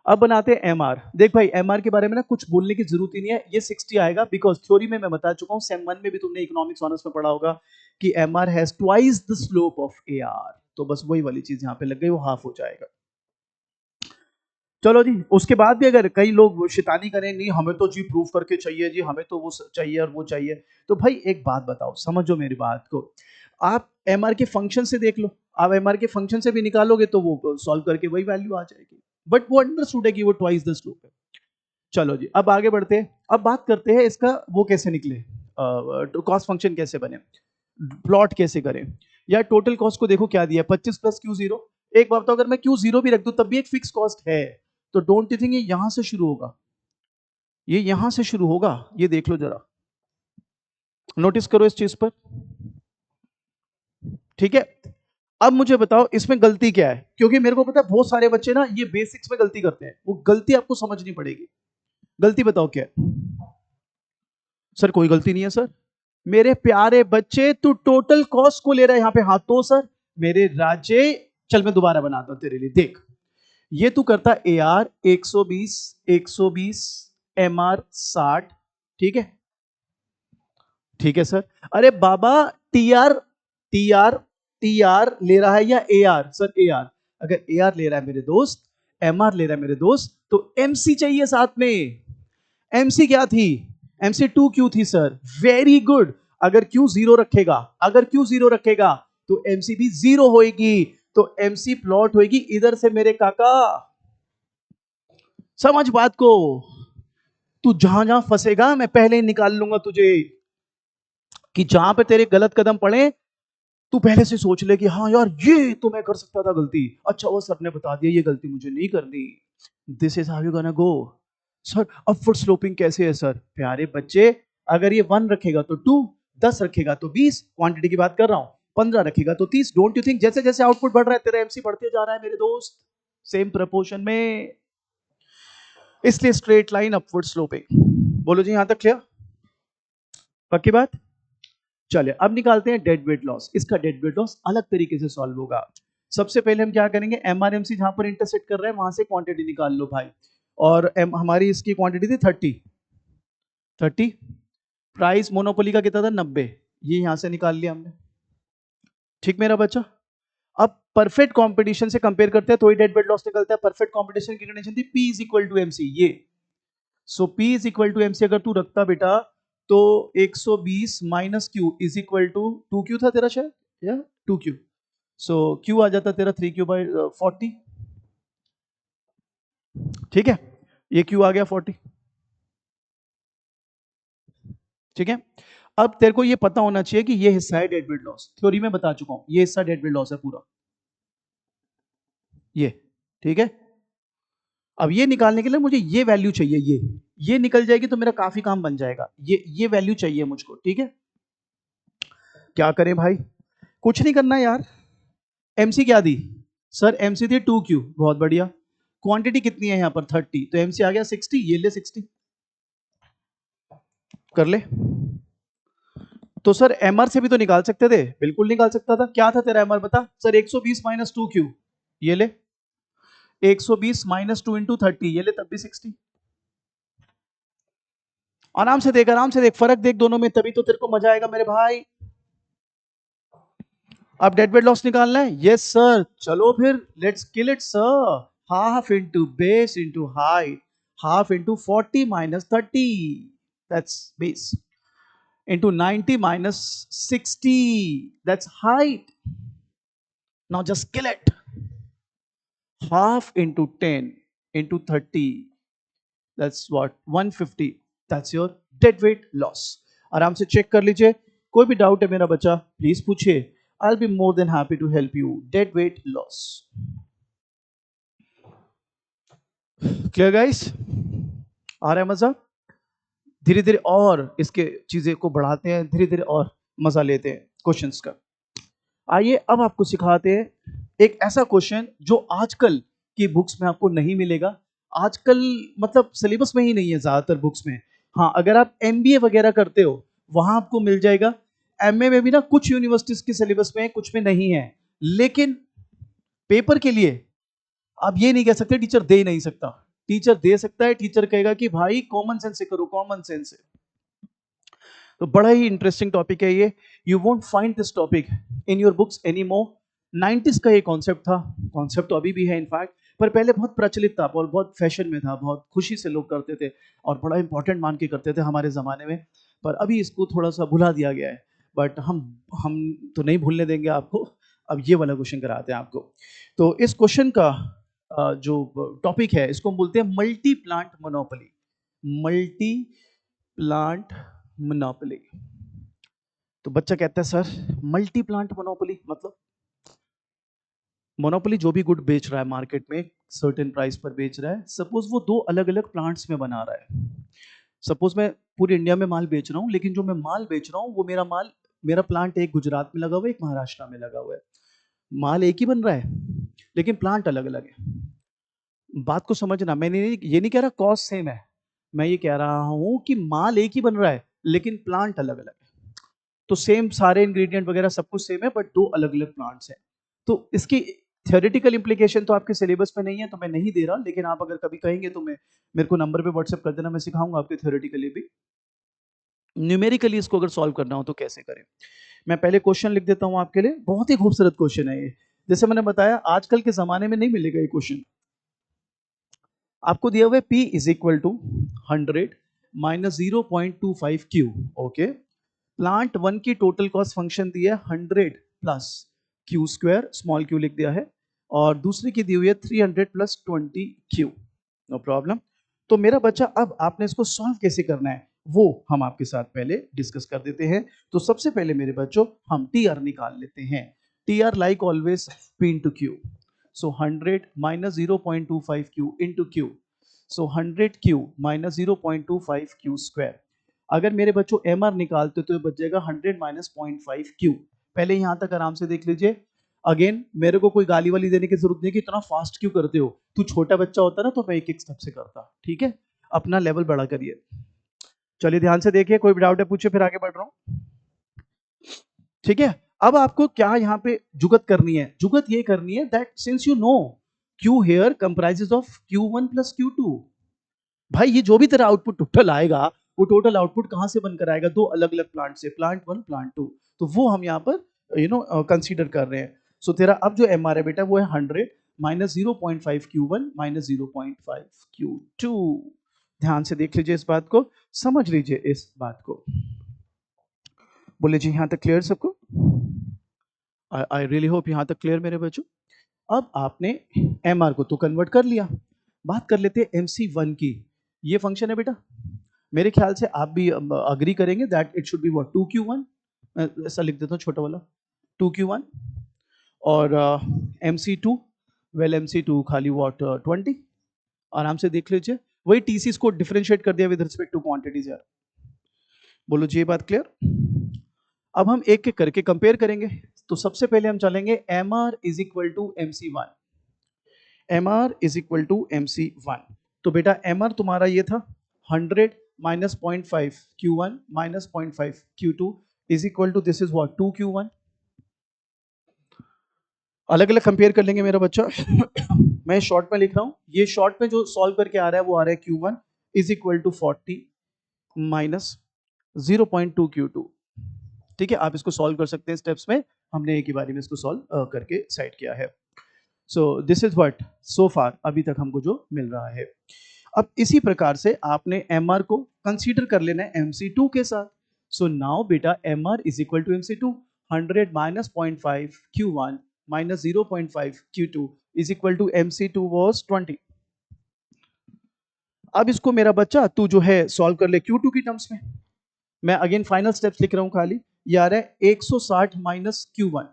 अब बनाते हैं एमआर। देख भाई एमआर के बारे में ना कुछ बोलने की जरूरत ही नहीं है, ये 60 आएगा बिकॉज थ्योरी में मैं बता चुका हूं, सेम 1 में भी तुमने इकोनॉमिक्स ऑनर्स में पढ़ा होगा कि MR has twice the slope of AR. तो बस वही वाली चीज यहाँ पे लग गई, वो हाफ हो जाएगा। चलो जी उसके बाद भी अगर कई लोग शैतानी करें, नहीं हमें तो जी प्रूफ करके चाहिए जी, हमें तो वो चाहिए और वो चाहिए, तो भाई एक बात बताओ, समझो मेरी बात को। आप एमआर के फंक्शन से देख लो, आप एमआर के फंक्शन से भी निकालोगे तो वो सॉल्व करके वही वैल्यू आ जाएगी, बट वो अंडरस्टूड है कि वो ट्वाइस द स्लोप है। चलो जी अब आगे बढ़ते हैं। अब बात करते हैं इसका वो कैसे निकले, कॉस्ट फंक्शन कैसे बने, प्लॉट कैसे करें। या टोटल कॉस्ट को देखो क्या दिया है 25 प्लस क्यू जीरो। एक बात तो अगर मैं क्यू जीरो भी रख दूं तब भी एक फिक्स कॉस्ट है, तो डोंट यू थिंक ये यहां से शुरू होगा, ये यहां से शुरू होगा, ये देख लो जरा, नोटिस करो इस चीज पर, ठीक है। अब मुझे बताओ इसमें गलती क्या है, क्योंकि मेरे को पता है बहुत सारे बच्चे ना ये बेसिक्स में गलती करते हैं, वो गलती आपको समझनी पड़ेगी। गलती बताओ क्या है। सर कोई गलती नहीं है सर, मेरे प्यारे बच्चे तू टोटल कॉस्ट को ले रहा है यहाँ पे, हाँ तो सर मेरे राजे, चल मैं दोबारा बनाता हूं तेरे लिए, देख ये तू करता ए आर 120 120 एम आर 60, ठीक है। ठीक है सर। अरे बाबा, T R, T R, T R ले रहा है या A R? Sir A R. अगर ए आर ले रहा है मेरे दोस्त, एम आर ले रहा है मेरे दोस्त, तो एमसी चाहिए साथ में। एमसी क्या थी? एमसी टू क्यू थी सर। Very good. अगर क्यू जीरो रखेगा, अगर क्यू जीरो रखेगा तो एमसी भी जीरो होएगी, तो एमसी प्लॉट होएगी इधर से मेरे काका। समझ बात को। तू जहां जहां फंसेगा मैं पहले ही निकाल लूंगा तुझे, कि जहां पे तेरे गलत कदम पड़े तू पहले से सोच ले कि हाँ यार ये तो मैं कर सकता था गलती, अच्छा वो सर ने बता दिया ये गलती मुझे नहीं करनी। This is how you gonna go. Sir upward sloping कैसे है सर? प्यारे बच्चे, अगर ये 1 रखेगा तो 2, 10 रखेगा तो 20, क्वांटिटी की बात कर रहा हूं, 15 रखेगा तो 30। डोंट यू थिंक जैसे जैसे आउटपुट बढ़ रहा है तेरा एमसी बढ़ते जा रहा है मेरे दोस्त, सेम प्रपोर्शन में। इसलिए स्ट्रेट लाइन अपवर्ड स्लोपिंग। बोलो जी, यहां तक क्लियर? पक्की बात? चलिए अब निकालते हैं डेड वेट लॉस। इसका डेड वेट लॉस अलग तरीके से सॉल्व होगा। सबसे पहले हम क्या करेंगे, एमआरएमसी जहां पर इंटरसेक्ट कर रहे हैं वहां से क्वांटिटी निकाल लो भाई। और हमारी इसकी क्वांटिटी थी 30, 30। प्राइस मोनोपोली का कितना था? 90। ये यहां से निकाल लिया हमने। ठीक मेरा बच्चा? अब परफेक्ट कंपटीशन से कंपेयर करते हैं तो ही डेड वेट लॉस निकलता है। परफेक्ट कंपटीशन की कंडीशन थी P is equal to MC, ये। So P is equal to MC अगर तू रखता बेटा, तो 120 minus Q is equal to 2 Q था तेरा शायद, या 2 क्यू। सो क्यू आ जाता तेरा 3 क्यू बाई 40। ठीक है, ये क्यू आ गया 40। ठीक है, अब तेरे को ये पता होना चाहिए कि ये हिस्सा है डेड वेट लॉस। थ्योरी में बता चुका हूं, ये हिस्सा डेड वेट लॉस है पूरा, ये। ठीक है, अब ये निकालने के लिए मुझे ये वैल्यू चाहिए, ये निकल जाएगी तो मेरा काफी काम बन जाएगा। ये वैल्यू चाहिए मुझको। ठीक है, क्या करें भाई? कुछ नहीं करना यार। एमसी क्या दी? सर एमसी थी 2Q, बहुत बढ़िया। क्वांटिटी कितनी है यहाँ पर? 30, तो एमसी आ गया 60, ये ले 60 कर ले। तो सर एमआर से भी तो निकाल सकते थे, बिल्कुल निकाल सकता था। क्या था तेरा एमआर बता? सर 120 माइनस 2Q, ये ले। 120 माइनस 2 इंटू 30, ये ले, तब भी 60। आराम से देख, आराम से देख, फर्क देख दोनों में, तभी तो तेरे को मजा आएगा मेरे भाई। अब डेड वेट लॉस निकालना है? यस सर, चलो फिर let's kill it sir. Half into base into height, half into 40 minus 30, that's base, into 90 minus 60, that's height. Now just kill it. Half into 10 into 30, that's what, 150, that's your dead weight loss. आराम से check कर लीजिए, कोई भी doubt है मेरा बच्चा please पूछिए। I'll be more than happy to help you. Dead weight loss. Clear guys? आ रहा है मजा? धीरे धीरे और इसके चीजें को बढ़ाते हैं, धीरे धीरे और मजा लेते हैं क्वेश्चंस का। आइए अब आपको सिखाते हैं एक ऐसा क्वेश्चन जो आजकल की बुक्स में आपको नहीं मिलेगा। आजकल मतलब सिलेबस में ही नहीं है ज्यादातर बुक्स में। हाँ, अगर आप एमबीए वगैरह करते हो वहां आपको मिल जाएगा। एमए में भी ना कुछ यूनिवर्सिटीज के सिलेबस में है, कुछ में नहीं है। लेकिन पेपर के लिए आप ये नहीं कह सकते टीचर दे नहीं सकता। टीचर दे सकता है, टीचर कहेगा कि भाई कॉमन सेंस से करो, कॉमन सेंस से। तो बड़ा ही इंटरेस्टिंग टॉपिक है ये। You won't find this topic in your books any more. 90s का ये कॉन्सेप्ट था, कॉन्सेप्ट तो अभी भी है इनफैक्ट, पर पहले बहुत प्रचलित था और बहुत फैशन में था, बहुत खुशी से लोग करते थे और बड़ा इंपॉर्टेंट मान के करते थे हमारे ज़माने में। पर अभी इसको थोड़ा सा भुला दिया गया है। बट हम तो नहीं भूलने देंगे आपको। अब ये वाला क्वेश्चन कराते हैं आपको। तो इस क्वेश्चन का जो टॉपिक है इसको हम बोलते हैं multi plant monopoly. Multi plant monopoly. तो बच्चा कहता है सर मल्टी प्लांट मोनोपोली मतलब? मोनोपोली जो भी गुड बेच रहा है मार्केट में, सर्टेन प्राइस पर बेच रहा है, सपोज वो दो अलग अलग प्लांट्स में बना रहा है। सपोज मैं पूरे इंडिया में माल बेच रहा हूँ, लेकिन जो मैं माल बेच रहा हूँ वो मेरा माल, मेरा प्लांट एक गुजरात में लगा हुआ है, एक महाराष्ट्र में लगा हुआ है। माल एक ही बन रहा है लेकिन प्लांट अलग अलग है। बात को समझना, मैंने ये नहीं कह रहा कॉस्ट सेम है, मैं ये कह रहा हूं कि माल एक ही बन रहा है लेकिन प्लांट अलग अलग है। तो सेम सारे इंग्रेडिएंट वगैरह सब कुछ सेम है बट दो अलग अलग प्लांट्स हैं। तो इसकी थियोरेटिकल इंप्लीकेशन तो आपके सिलेबस में नहीं है तो मैं नहीं दे रहा, लेकिन आप अगर कभी कहेंगे तो मैं, मेरे को नंबर पे व्हाट्सएप कर देना, मैं सिखाऊंगा आपके थियोरेटिकली भी। न्यूमेरिकली इसको अगर सॉल्व करना हो तो कैसे करें। मैं पहले क्वेश्चन लिख देता हूं आपके लिए, बहुत ही खूबसूरत क्वेश्चन है ये। जैसे मैंने बताया आजकल के जमाने में नहीं मिलेगा ये क्वेश्चन। आपको दिया हुआ है P is equal to 100 minus 0.25 Q। Okay, plant one की टोटल कॉस्ट फंक्शन दी है 100 plus Q square, small Q लिख दिया है, और दूसरी की दी हुई है 300 प्लस 20Q। No problem. तो मेरा बच्चा अब आपने इसको सॉल्व कैसे करना है वो हम आपके साथ पहले डिस्कस कर देते हैं। तो सबसे पहले मेरे बच्चों हम टी आर निकाल लेते हैं। T R like always P into Q. So 100 minus 0.25Q into Q. So 100Q minus 0.25Q square. अगर मेरे बच्चों एम आर निकालते तो ये बच जाएगा 100 माइनस 0.5Q। पहले यहां तक आराम से देख लीजिए। अगेन मेरे को कोई गाली वाली देने की जरूरत नहीं कि इतना फास्ट क्यों करते हो, तू छोटा बच्चा होता ना तो मैं एक एक स्टेप से करता। ठीक है, अपना लेवल बड़ा करिए। चलिए ध्यान से देखिए, कोई डाउट है पूछिए, फिर आगे बढ़ रहा हूं। ठीक है, अब आपको क्या यहाँ पे जुगत करनी है, जुगत ये करनी है that since you know Q here comprises of Q1 plus Q2। भाई ये जो भी तेरा आउटपुट टोटल आएगा वो टोटल आउटपुट कहां से बनकर आएगा, दो अलग अलग प्लांट से, प्लांट वन प्लांट टू। तो वो हम यहाँ पर कंसीडर कर रहे हैं। सो तेरा अब जो एम आर है बेटा वो है 100 माइनस 0.5Q1 माइनस 0.5Q2। ध्यान से देख लीजिए इस बात को, समझ लीजिए इस बात को। बोले जी यहां तक क्लियर सबको? आई रियली होप यहां तक क्लियर मेरे बच्चों। अब आपने एम आर को तो कन्वर्ट कर लिया, बात कर लेते हैं MC1 की। ये फंक्शन है बेटा, मेरे ख्याल से आप भी अग्री करेंगे that it should be what 2Q1। ऐसा लिख देता हूँ छोटा वाला 2Q1। और MC2, वेल MC2 खाली व्हाट 20। आराम से देख लीजिए, वही TCs को डिफरेंशिएट कर दिया विद रिस्पेक्ट टू क्वांटिटीज यार। बोलो जी ये बात क्लियर? अब हम एक एक करके कंपेयर करेंगे। तो सबसे पहले हम चलेंगे MR is equal to MC1। MR is equal to MC1। तो बेटा MR तुम्हारा ये था 100 minus 0.5 Q1 minus 0.5 Q2 is equal to this is what 2Q1। अलग अलग कंपेयर कर लेंगे मेरा बच्चा। मैं शॉर्ट में लिख रहा हूं, ये शॉर्ट में जो सॉल्व करके आ रहा है वो आ रहा है Q1 is equal to 40 minus 0.2Q2। ठीक है, आप इसको सॉल्व कर सकते हैं स्टेप्स में, हमने एक ही बारी में इसको सॉल्व करके साइड किया है। So this is what so far अभी तक हमको जो मिल रहा है। अब इसी प्रकार से आपने MR को कंसीडर कर लेना है MC2 के साथ। सो नाउ बेटा MR is equal to MC2, 100 minus 0.5 Q1 minus 0.5 Q2 is equal to MC2 was 20। अब इसको मेरा बच्चा तू जो है सॉल्व कर ले Q2 की टर्म्स में। मैं अगेन फाइनल स्टेप्स लिख रहा हूं खाली, ये आ रहा है 160 माइनस Q1।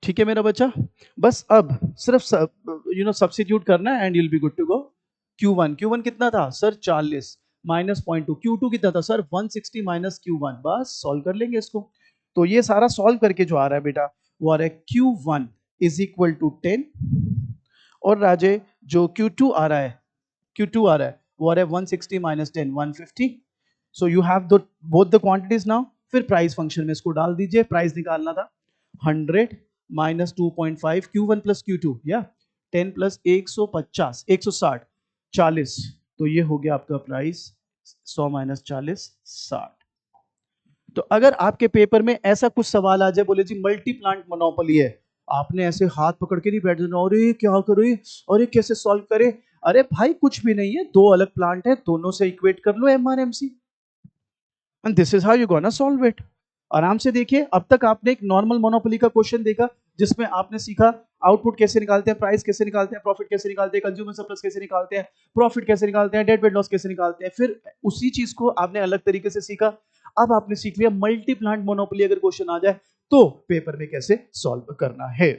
ठीक है मेरा बच्चा, बस अब सिर्फ सब्स्टिट्यूट करना है and you will be good to go. Q1 कितना था सर 40 माइनस 0.2, Q2 कितना था सर 160 माइनस Q1। बस सॉल्व कर लेंगे इसको। तो ये सारा सॉल्व करके जो आ रहा है बेटा वो आ रहा है Q1 इज इक्वल टू 10, और राजे जो Q2 आ रहा है, Q2 आ रहा है वो आ रहा है 160 minus 10 150। So you have the both the quantities now. फिर प्राइस फंक्शन में इसको डाल दीजिए, प्राइस निकालना था 100 माइनस 2.5 Q1 प्लस Q2 या 10 प्लस 150 160 40। तो ये हो गया आपका प्राइस 100 माइनस 40 60। तो अगर आपके पेपर में ऐसा कुछ सवाल आ जाए, बोले जी मल्टी प्लांट मोनोपोली है, आपने ऐसे हाथ पकड़ के नहीं बैठ जाना, अरे क्या करो, अरे कैसे सॉल्व करे। अरे भाई कुछ भी नहीं है, दो अलग प्लांट है, दोनों से इक्वेट कर लो MR MC and this is how you gonna solve it. आराम से देखिए, अब तक आपने एक नॉर्मल मोनोपोली का क्वेश्चन देखा जिसमें आपने सीखा आउटपुट कैसे निकालते हैं, प्राइस कैसे निकालते हैं, प्रॉफिट कैसे निकालते हैं, कंज्यूमर सरप्लस कैसे निकालते हैं, प्रॉफिट कैसे निकालते हैं, डेट वेट लॉस कैसे निकालते हैं। फिर उसी चीज को आपने अलग तरीके से सीखा। अब आपने सीख लिया मल्टी प्लांट मोनोपोली अगर क्वेश्चन आ जाए तो पेपर में कैसे सॉल्व करना है।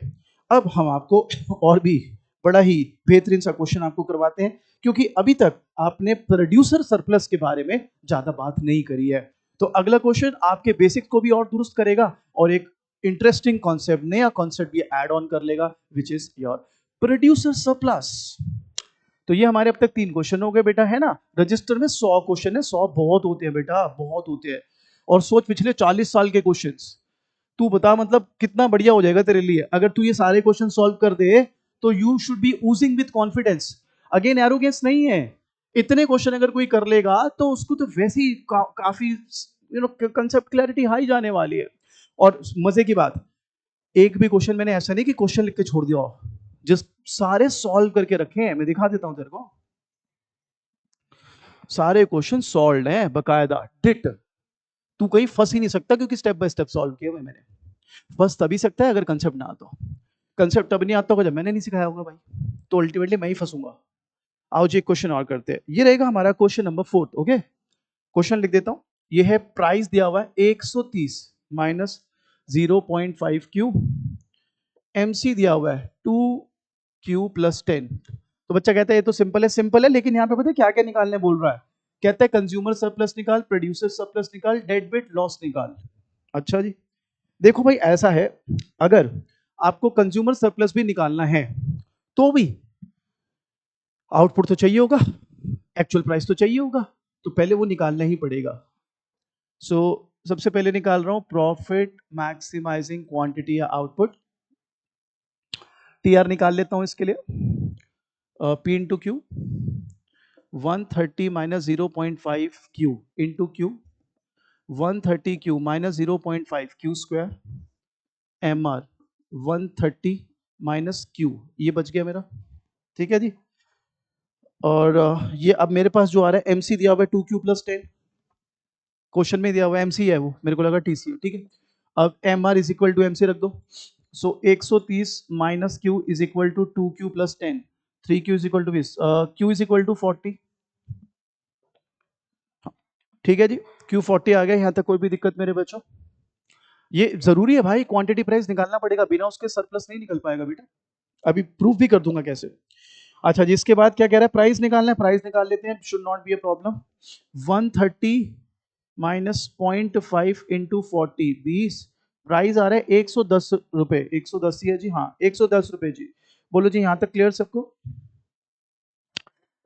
अब हम आपको और भी बड़ा ही बेहतरीन सा क्वेश्चन आपको करवाते हैं, क्योंकि अभी तक आपने प्रोड्यूसर सरप्लस के बारे में ज्यादा बात नहीं करी है। तो अगला क्वेश्चन आपके बेसिक्स को भी और दुरुस्त करेगा और एक इंटरेस्टिंग कॉन्सेप्ट, नया कॉन्सेप्ट ये ऐड ऑन कर लेगा, which is your producer surplus. तो ये हमारे अब तक 3 क्वेश्चन हो गए बेटा, है ना। रजिस्टर में 100 क्वेश्चन है, 100 बहुत होते हैं बेटा, बहुत होते हैं। और सोच पिछले 40 साल के क्वेश्चंस, तू बता मतलब कितना बढ़िया हो जाएगा तेरे लिए अगर तू ये सारे क्वेश्चन सॉल्व कर दे। तो you should be oozing with confidence. Again arrogance नहीं है, इतने क्वेश्चन अगर कोई कर लेगा तो उसको तो वैसे ही काफी कंसेप्ट क्लैरिटी हाई जाने वाली है। और मजे की बात, एक भी क्वेश्चन मैंने ऐसा नहीं कि क्वेश्चन लिख के छोड़ दिया हो, जस्ट सारे सॉल्व करके रखे हैं। मैं दिखा देता हूं तेरे को, सारे क्वेश्चन सॉल्व हैं बकायदा डिट। तू कहीं फंस ही नहीं सकता क्योंकि स्टेप बाय स्टेप सॉल्व किए हुए मैंने। फंस तभी सकता है अगर कंसेप्ट ना आता हो। कंसेप्ट तब नहीं आता होगा जब मैंने नहीं सिखाया होगा भाई, तो अल्टीमेटली मैं ही फंसूंगा। आओ जी एक क्वेश्चन और करते हैं, ये रहेगा हमारा क्वेश्चन नंबर 4। ओके, क्वेश्चन लिख देता हूं। ये है प्राइस दिया हुआ है 130 माइनस 0.5 क्यू, एमसी दिया हुआ है 2 क्यू प्लस 10। तो बच्चा कहता है ये तो सिंपल है लेकिन यहाँ पे पता है क्या क्या निकालने बोल रहा है। कहता है कंज्यूमर सरप्लस निकाल, प्रोड्यूसर सरप्लस निकाल, डेड वेट लॉस निकाल। अच्छा जी, देखो भाई ऐसा है, अगर आपको कंज्यूमर सरप्लस भी निकालना है तो भी आउटपुट तो चाहिए होगा, एक्चुअल प्राइस तो चाहिए होगा, तो पहले वो निकालना ही पड़ेगा। सो सबसे पहले निकाल रहा हूं प्रॉफिट मैक्सिमाइजिंग क्वांटिटी या आउटपुट। टीआर निकाल लेता हूं इसके लिए, P into Q, 130 minus 0.5 Q into Q, 130 क्यू minus 0.5 Q square M R 130 minus Q, ये बच गया मेरा। ठीक है जी, और ये अब मेरे पास जो आ रहा है एमसी दिया हुआ है 2 क्यू प्लस 10, क्वेश्चन में दिया हुआ है एमसी है, वो मेरे को लगा टीसी है। ठीक है, अब M R is equal to MC रख दो। So 130 minus Q is equal to 2 Q plus 10, 3 Q is equal to 20, Q is equal to 40। ठीक है जी, क्यू 40 आ गया, यहां तक कोई भी दिक्कत मेरे बच्चों? ये जरूरी है भाई, क्वांटिटी प्राइस निकालना पड़ेगा, बिना उसके सरप्लस नहीं निकल पाएगा बेटा। अभी प्रूफ भी कर दूंगा कैसे। अच्छा जी, इसके बाद क्या कह रहा है, प्राइस निकालना है, प्राइस निकाल लेते हैं, should not be a problem. 130 minus 0.5 into 40, 20, price आ रहा है 110 रुपए, 110 ही है जी, हाँ 110 रुपए जी। बोलो जी यहां तक क्लियर सबको?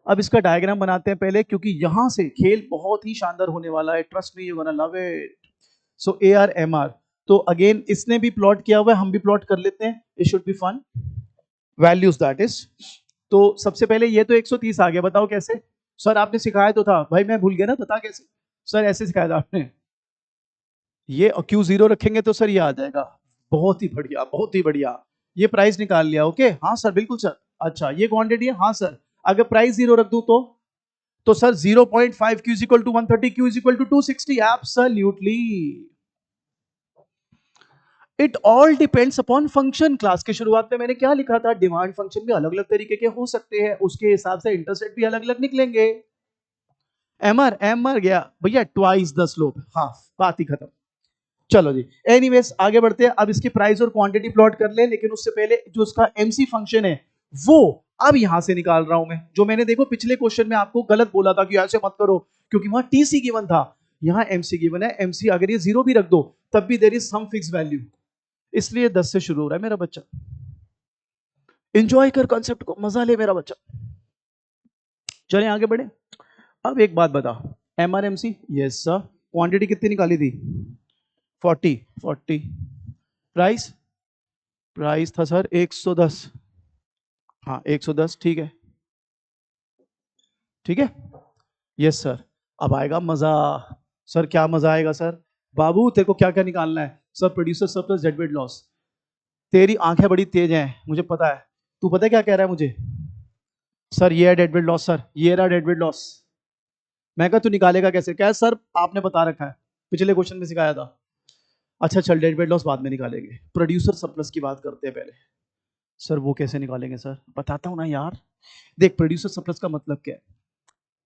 अब इसका डायग्राम बनाते हैं पहले, क्योंकि यहां से खेल बहुत ही शानदार होने वाला है, trust me you gonna love it. So A R M R, तो अगेन इसने भी प्लॉट किया हुआ है, हम भी प्लॉट कर लेते हैं, it should be fun. Values that is, तो सबसे पहले ये तो 130 आ गया, बताओ कैसे? सर आपने सिखाया तो था भाई, मैं भूल गया ना, बता कैसे? सर ऐसे सिखाया था आपने, ये क्यू जीरो रखेंगे तो सर ये आ जाएगा। बहुत ही बढ़िया, बहुत ही बढ़िया, ये प्राइस निकाल लिया। ओके हाँ सर, बिल्कुल सर। अच्छा ये क्वांटिटी है, हाँ सर। अगर प्राइस जीरो रख दूं तो sir 0.5 Q is equal to 130, Q is equal to 260, absolutely. It all depends upon function. Class के शुरुआत में मैंने क्या लिखा था, डिमांड फंक्शन भी अलग अलग तरीके के हो सकते हैं, उसके हिसाब से इंटरसेट भी अलग अलग निकलेंगे। एम आर गया भैया, ट्वाइस द स्लोप, हाफ, बात ही खत्म। चलो जी, एनीवेज आगे बढ़ते हैं। अब इसकी प्राइस और क्वांटिटी प्लॉट कर ले, लेकिन उससे पहले जो उसका एमसी फंक्शन है वो अब यहां से निकाल रहा हूं मैं, जो मैंने देखो पिछले क्वेश्चन में आपको गलत बोला था कि ऐसे मत करो, क्योंकि वहां टीसी गिवन था, यहां एमसी गिवन है। एमसी अगर ये जीरो भी रख दो तब भी there is some fix value, इसलिए 10 से शुरू हो रहा है मेरा बच्चा। एंजॉय कर कॉन्सेप्ट को, मजा ले मेरा बच्चा। चलें आगे बढ़े। अब एक बात बता, एमआरएमसी यस सर, क्वांटिटी कितनी निकाली थी? 40, 40, प्राइस, प्राइस था सर 110, हाँ 110, ठीक है, ठीक है, यस सर। अब आएगा मजा। सर क्या मजा आएगा सर? बाबू तेरे को क्या क्या निकालना है? Sir producer surplus, dead weight loss. तेरी आंखें बड़ी तेज हैं मुझे पता है, तू पता है क्या कह रहा है मुझे? सर ये है डेड वेट लॉस, सर ये रहा डेड वेट लॉस। मैं कहा तू निकालेगा कैसे? क्या सर आपने बता रखा है, पिछले क्वेश्चन में सिखाया था। अच्छा चल, डेड वेट लॉस बाद में निकालेंगे, प्रोड्यूसर सरप्लस की बात करते हैं पहले। सर वो कैसे निकालेंगे सर? बताता हूं ना यार। देख प्रोड्यूसर सरप्लस का मतलब क्या है,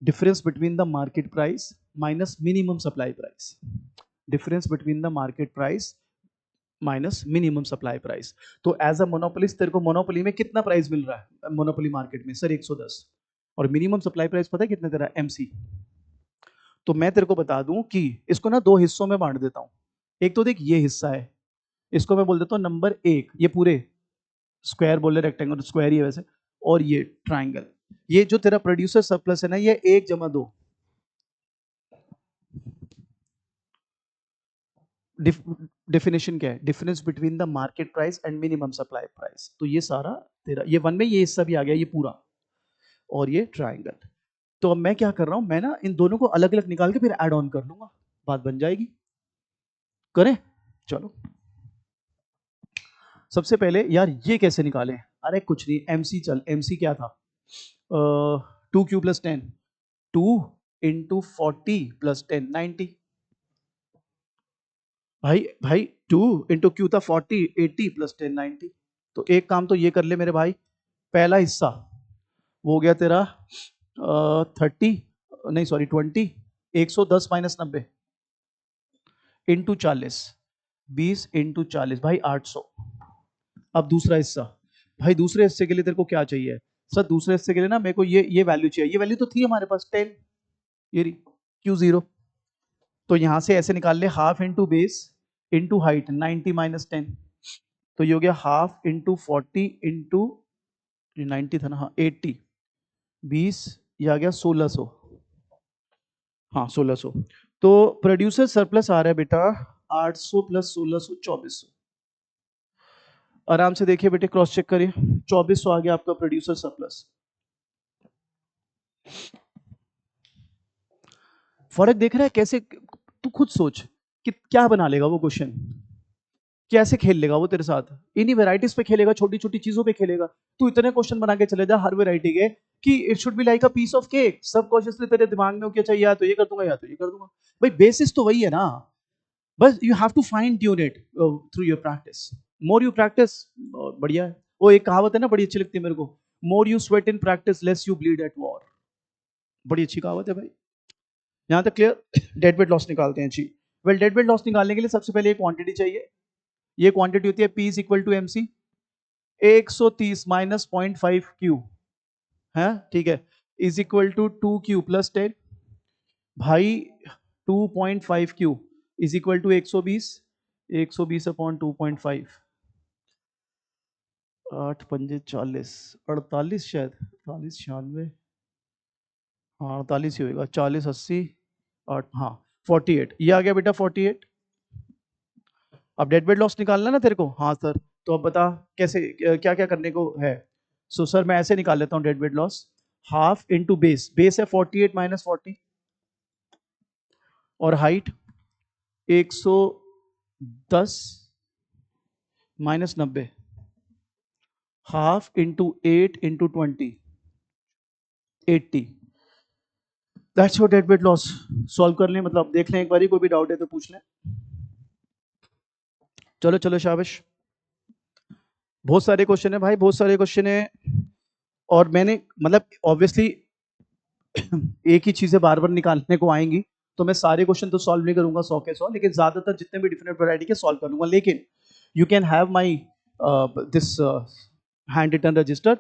difference between the market price minus minimum supply price, difference between the market price minus minimum supply price. तो एज अ मोनोपोलिस्ट तेरे को मोनोपोली में कितना प्राइस मिल रहा है मोनोपोली मार्केट में? सर 110, और मिनिमम सप्लाई प्राइस पता है कितना तेरा? एमसी। तो मैं तेरे को बता दूं कि इसको ना दो हिस्सों में बांट देता हूं। एक तो देख ये हिस्सा है, इसको मैं बोल देता हूं नंबर 1, ये पूरे स्क्वायर बोले, रेक्टेंगल स्क्वायर ही है वैसे, और ये ट्राइंगल। ये जो तेरा प्रोड्यूसर सरप्लस है ना, ये 1 + 2। डेफिनेशन क्या है? Difference between the market price and minimum supply price. तो ये सारा तेरा, ये वन में ये हिस्सा भी आ गया, ये पूरा, और ये ट्राइंगल। तो अब मैं क्या कर रहा हूं, मैं ना इन दोनों को अलग अलग निकाल के फिर ऐड ऑन कर लूंगा, बात बन जाएगी। करें, चलो। सबसे पहले यार ये कैसे निकालें? अरे कुछ नहीं, एमसी चल, एमसी क्या था, 2 क्यू + 10, 2 × 40 + 10, 90। भाई भाई 2 × क्यू था 40, 80 + 10, 90। तो एक काम तो ये कर ले मेरे भाई, पहला हिस्सा वो हो गया तेरा 30, नहीं सॉरी 20, 110 - 90 इंटू 40, 20 × 40 भाई 800। अब दूसरा हिस्सा, भाई दूसरे हिस्से के लिए तेरे को क्या चाहिए? सर दूसरे हिस्से के लिए ना मेरे को ये वैल्यू चाहिए, ये वैल्यू तो थी हमारे पास 10, ये रही Q0। तो यहां से ऐसे निकाल ले, half into base into height, 90 - 10। तो ये हो गया हाफ इंटू 40 इंटू 90 था ना, हाँ 80, 20, ये आ गया 1600। हाँ 1600। तो प्रोड्यूसर सरप्लस आ रहा है बेटा 800 + 1600, 2400। आराम से देखिए बेटे, क्रॉस चेक करिए, 2400 आ गया आपका प्रोड्यूसर सरप्लस। फर्क देख रहा है कैसे? तू खुद सोच कि क्या बना लेगा वो क्वेश्चन, कैसे खेल लेगा वो तेरे साथ, इन्हीं वेराइटीज पे खेलेगा, छोटी छोटी चीजों पे खेलेगा। तू इतने क्वेश्चन बना के चले जा हर वेराइटी के कि it should be like a piece of cake, सब कॉन्शियसली तेरे दिमाग में हो क्या चाहिए, या तो ये कर दूंगा या तो ये कर दूंगा। भाई बेसिस तो वही है ना, बस you have to fine tune it through your practice. More you practice, बढ़िया है। वो एक कहावत है ना, बड़ी अच्छी लगती है मेरे को, more you sweat in practice less you bleed at war. बड़ी अच्छी कहावत है भाई। यहाँ तक क्लियर? डेड वेट लॉस निकालते हैं जी। वेल डेड वेट लॉस निकालने के लिए सबसे पहले एक क्वांटिटी चाहिए। ये क्वांटिटी होती है P = MC, 130 - 0.5 Q है, ठीक है, इज इक्वल टू 2Q + 10। भाई 2.5Q इज इक्वल टू 120, 120/2.5, 8×5 = 40, 48 शायद, 48 96, हाँ 48 ही होगा, 40 80, 8 हाँ 48, ये आ गया बेटा 48। अब डेड वेट लॉस निकालना है ना तेरे को? हाँ सर। तो अब बता कैसे, क्या क्या करने को है? सो सर मैं ऐसे निकाल लेता हूँ dead weight loss, half into base, base है 48 - 40, और height 110 - 90, half into 8 into 20, 80। That's your dead weight loss. Solve कर लें, मतलब देख लें एक बारी, कोई भी डाउट है तो पूछ लें। चलो चलो शाबाश, बहुत सारे क्वेश्चन है भाई, बहुत सारे क्वेश्चन है। और मैंने मतलब ऑब्वियसली एक ही चीजें बार बार निकालने को आएंगी, तो मैं सारे क्वेश्चन तो सॉल्व नहीं करूंगा 100 के 100, लेकिन ज्यादातर जितने भी डिफरेंट वैरायटी के सॉल्व कर लूंगा। लेकिन you can have my this handwritten register,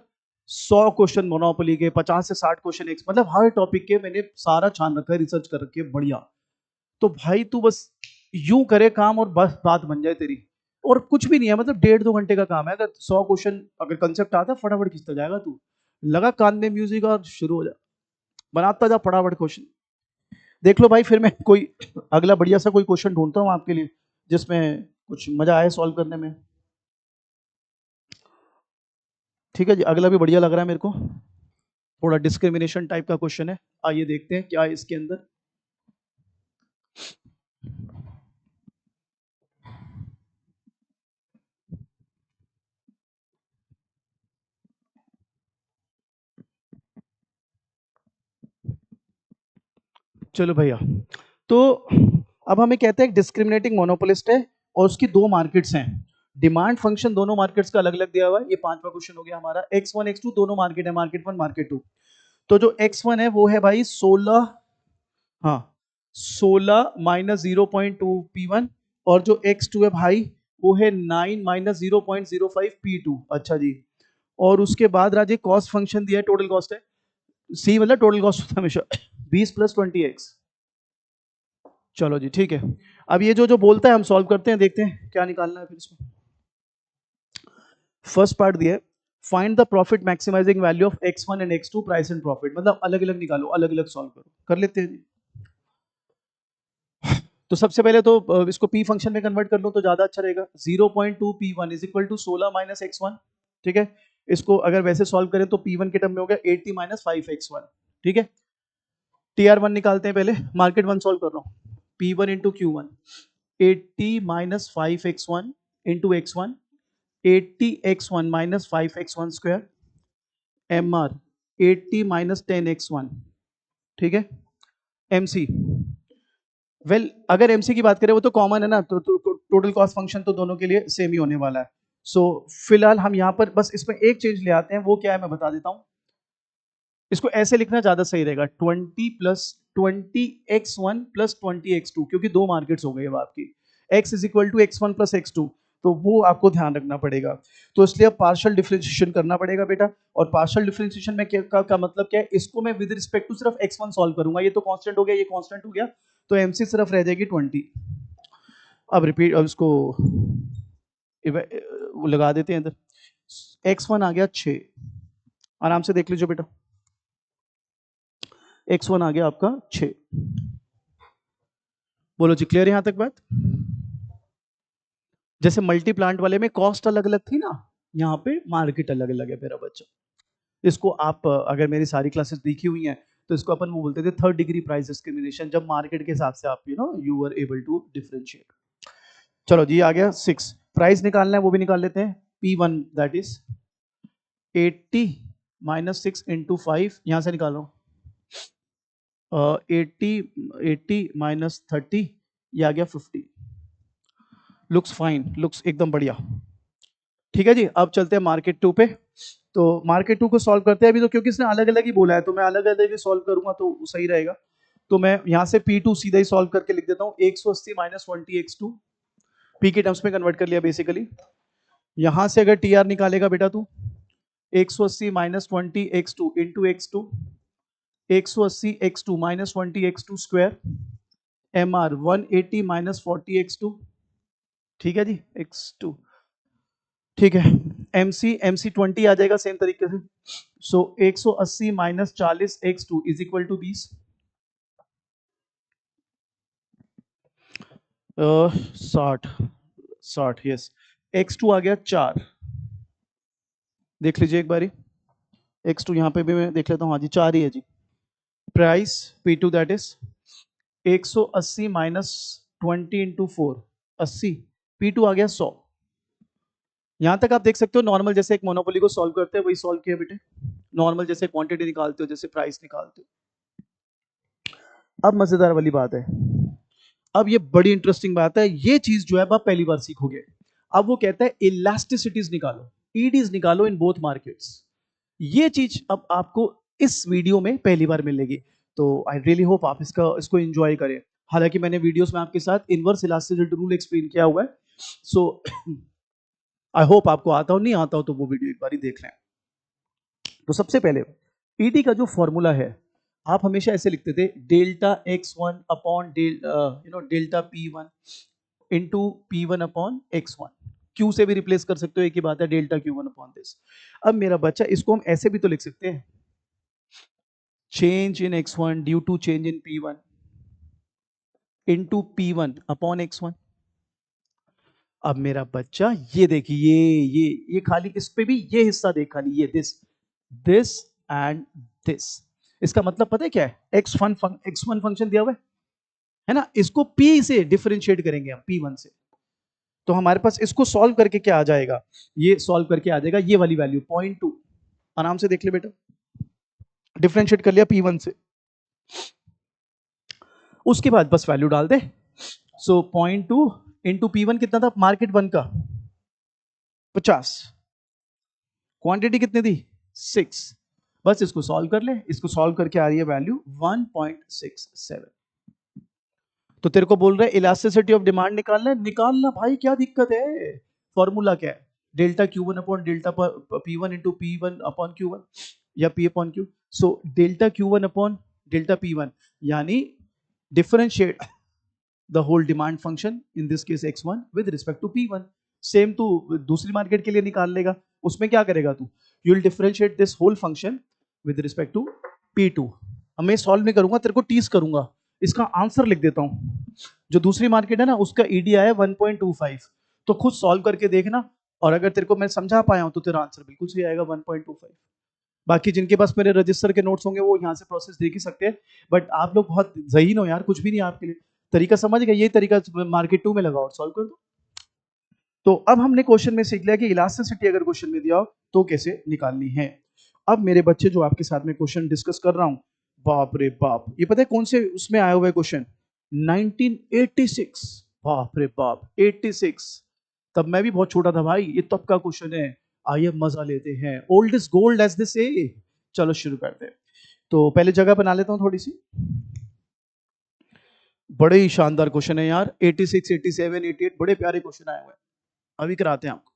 100 question monopoly के, 50 से 60 क्वेश्चन एक, मतलब हर टॉपिक के मैंने सारा छान रखा है, रिसर्च कर रखी है, बढ़िया। तो भाई तू बस यूं करे काम और बस बात बन जाए तेरी। और कुछ भी नहीं है, मतलब 1.5-2 घंटे का काम है, अगर 100 क्वेश्चन अगर कंसेप्ट आता है फटाफट खींचता जाएगा तू, लगा कान में म्यूजिक और शुरू हो जा, बनाता जा फटाफट क्वेश्चन। देख लो भाई, फिर मैं कोई अगला बढ़िया सा कोई क्वेश्चन ढूंढता हूँ आपके लिए जिसमें कुछ मजा आए सॉल्व करने में। ठीक है जी, अगला भी बढ़िया लग रहा है मेरे को, थोड़ा डिस्क्रिमिनेशन टाइप का क्वेश्चन है। आइए देखते हैं क्या है इसके अंदर। चलो भैया, तो अब हमें कहते हैं डिस्क्रिमिनेटिंग मोनोपोलिस्ट है और उसकी दो मार्केट्स हैं, डिमांड फंक्शन दोनों मार्केट्स का अलग अलग दिया हुआ है। ये पांचवा क्वेश्चन हो गया हमारा। X1 X2 दोनों मार्केट है, मार्केट 1 मार्केट 2। तो जो X1 है वो है भाई 16, हाँ 16 - 0.2 P1, और जो X2 है भाई वो है 9 - 0.05 P2। अच्छा जी, और उसके बाद राजे कॉस्ट फंक्शन दिया है, टोटल कॉस्ट है, सी मतलब टोटल कॉस्ट होता है हमेशा 20 + 20x। चलो जी ठीक है। अब ये जो जो बोलता है हम सॉल्व करते हैं, देखते हैं क्या निकालना है फिर इसमें। फर्स्ट पार्ट दिया है, find the profit maximising value of X1 and X2 price and profit, मतलब अलग अलग निकालो, अलग अलग सॉल्व करो, कर लेते हैं जी। तो सबसे पहले तो इसको P फंक्शन में कन्वर्ट कर लो तो ज्यादा अच्छा रहेगा। 0.2 P1 is equal to 16 - X1, ठीक है। इसको अगर वैसे सॉल्व करें तो P1 के टर्म में हो गया 80 - 5x1, ठीक है। TR1 निकालते हैं पहले, मार्केट वन सॉल्व कर रहा हूँ। P1 into Q1, 80 minus 5x1 into x1, 80x1 minus 5x1 square, MR 80 minus 10x1, ठीक है। MC, वेल अगर MC की बात करें वो तो कॉमन है ना, तो टोटल कॉस्ट फंक्शन तो दोनों के लिए सेम ही होने वाला है। सो फिलहाल हम यहाँ पर बस इसमें एक चेंज ले आते हैं, वो क्या है मैं बता देता हूँ। इसको ऐसे लिखना ज्यादा सही रहेगा, 20 प्लस 20x1 प्लस 20x2, क्योंकि दो मार्केट्स हो गए अब आपकी, x is equal to x1 plus x2, तो वो आपको ध्यान रखना पड़ेगा। तो इसलिए अब पार्शियल डिफरेंशिएशन करना पड़ेगा बेटा, और पार्शियल डिफरेंशिएशन में का मतलब क्या है, इसको मैं विद रिस्पेक्ट टू सिर्फ x1 सॉल्व करूंगा, ये तो कांस्टेंट हो गया, ये कांस्टेंट हो गया, तो MC सिर्फ रह जाएगी 20। अब रिपीट, अब इसको लगा देते हैं इधर, x1 आ गया 6, आराम से देख लीजिए बेटा, x1 आ गया आपका 6। बोलो जी, क्लियर यहां तक बात? जैसे मल्टी प्लांट वाले में कॉस्ट अलग अलग थी ना, यहाँ पे मार्केट अलग अलग है मेरा बच्चा। इसको आप अगर मेरी सारी क्लासेस देखी हुई हैं तो इसको अपन वो बोलते थे थर्ड डिग्री प्राइस डिस्क्रिमिनेशन, जब मार्केट के हिसाब से आप you are able to differentiate. चलो जी, आ गया 6, प्राइस निकालना है वो भी निकाल लेते हैं। P1 that is 80 minus 6 into 5, यहां से निकाल रहा हूँ, 80 माइनस 30, ये आ गया 50। लुक्स फाइन, लुक्स एकदम बढ़िया, ठीक है जी। अब चलते हैं मार्केट 2 पे। तो मार्केट 2 को सॉल्व करते हैं अभी, तो क्योंकि इसने अलग अलग ही बोला है तो मैं अलग अलग ही सॉल्व करूंगा तो सही रहेगा। तो मैं यहाँ से P2 सीधा ही सॉल्व करके लिख देता हूँ, 180 माइनस 20x2, P के टर्म्स में कन्वर्ट कर लिया बेसिकली। यहाँ से अगर TR निकालेगा बेटा तू, 180 minus 20x2 into x2, 180 x2 minus 20x2 square, MR 180 minus 40x2, ठीक है जी, x2, ठीक है। MC 20 आ जाएगा सेम तरीके से, so 180 minus 40 x2 is equal to 20, 60 yes. x2 आ गया 4, देख लीजिए एक बारी, x2 यहाँ पे भी मैं देख लेता हूँ, हाँ जी 4 ही है जी। Price P2 that is 180 minus 20 into 4, 80, P2 आ गया 100। यहां तक आप देख सकते हो नॉर्मल जैसे एक मोनोपोली को सॉल्व करते हैं वही सॉल्व किया बेटे, नॉर्मल जैसे क्वांटिटी निकालते हो, जैसे प्राइस निकालते हो। अब मजेदार वाली बात है, अब ये बड़ी इंटरेस्टिंग बात है, ये चीज जो है आप पहली बार सीखोगे। अब वो कहता है इलास्टिसिटीज निकालो, ईडीज निकालो इन बोथ मार्केट्स। ये चीज अब आपको इस वीडियो में पहली बार मिलेगी, तो आई रियली होप आप इसको एंजॉय करें। हालांकि मैंने वीडियोस में आपके साथ इनवर्स इलास्टिसिटी रूल एक्सप्लेन किया हुआ है, सो आई होप आपको आता हो, नहीं आता हो तो वो वीडियो एक बार ही देख लें। तो सबसे पहले ईडी का जो फॉर्मूला है, आप हमेशा ऐसे लिखते थे, delta x1 upon delta P1 into P1 upon x1, Q से भी रिप्लेस कर सकते हो, एक ही बात है, डेल्टा Q1 अपॉन दिस। अब मेरा बच्चा इसको हम ऐसे भी तो लिख सकते हैं, change in x1 due to change in P1 into P1 upon x1। अब मेरा बच्चा ये देखिए, ये खाली इस पे भी ये हिस्सा देख, खाली ये दिस एंड दिस, इसका मतलब पता है क्या है, x1 फंक्शन दिया हुआ है ना, इसको p से डिफरेंशिएट करेंगे हम, P1 से, तो हमारे पास इसको सॉल्व करके क्या आ जाएगा, ये सॉल्व करके आ जाएगा ये वाली वैल्यू 0.2। आराम से देख ले बेटा, डिफरेंशिएट कर लिया P1 से, उसके बाद बस वैल्यू डाल दे। सो 0.2 इंटू P1 कितना था मार्केट 1 का, 50, क्वांटिटी कितनी थी 6, बस इसको सॉल्व कर ले, इसको सॉल्व करके आ रही है वैल्यू 1.67। तो तेरे को बोल रहा है इलास्टिसिटी ऑफ डिमांड निकालना भाई, क्या दिक्कत है, फॉर्मूला क्या है, delta Q1 upon delta P1 into P1 upon Q1 या P upon Q। So delta Q1 upon delta P1, यानी differentiate the whole demand function, in this case x1 with respect to P1। Same तू दूसरी market के लिए निकाल लेगा, उसमें क्या करेगा तू, you will differentiate this whole function with respect to P2। अब मैं सॉल्व नहीं करूंगा, तेरे को टीज करूंगा, इसका आंसर लिख देता हूं। जो दूसरी मार्केट है ना उसका ईडी आया 1.25, तो खुद सॉल्व करके देखना, और अगर तेरे को मैं समझा पाया हूं तो तेरा आंसर बिल्कुल सही आएगा 1.25। बाकी जिनके पास मेरे रजिस्टर के नोट्स होंगे वो यहाँ से प्रोसेस देख ही सकते हैं, बट आप लोग बहुत ज़हीन हो यार, कुछ भी नहीं आपके लिए। तरीका समझ गए, ये तरीका मार्केट 2 में लगाओ और सॉल्व कर दो। तो अब हमने क्वेश्चन में सीख लिया कि इलास्टिसिटी अगर क्वेश्चन में दिया हो तो कैसे निकालनी है। अब मेरे बच्चे जो आपके साथ में क्वेश्चन डिस्कस कर रहा हूं, बाप रे बाप, ये पता है कौन से उसमें आया हुआ है क्वेश्चन? 1986। बाप रे बाप, 86। तब मैं भी बहुत छोटा था भाई, ये तब का क्वेश्चन है। आइए मजा लेते हैं, old is gold as they say. चलो शुरू करते हैं। तो पहले जगह बना लेता हूं थोड़ी सी। बड़े ही शानदार क्वेश्चन है यार, 86, 87, 88 बड़े प्यारे क्वेश्चन आए हुए हैं। अभी कराते हैं आपको।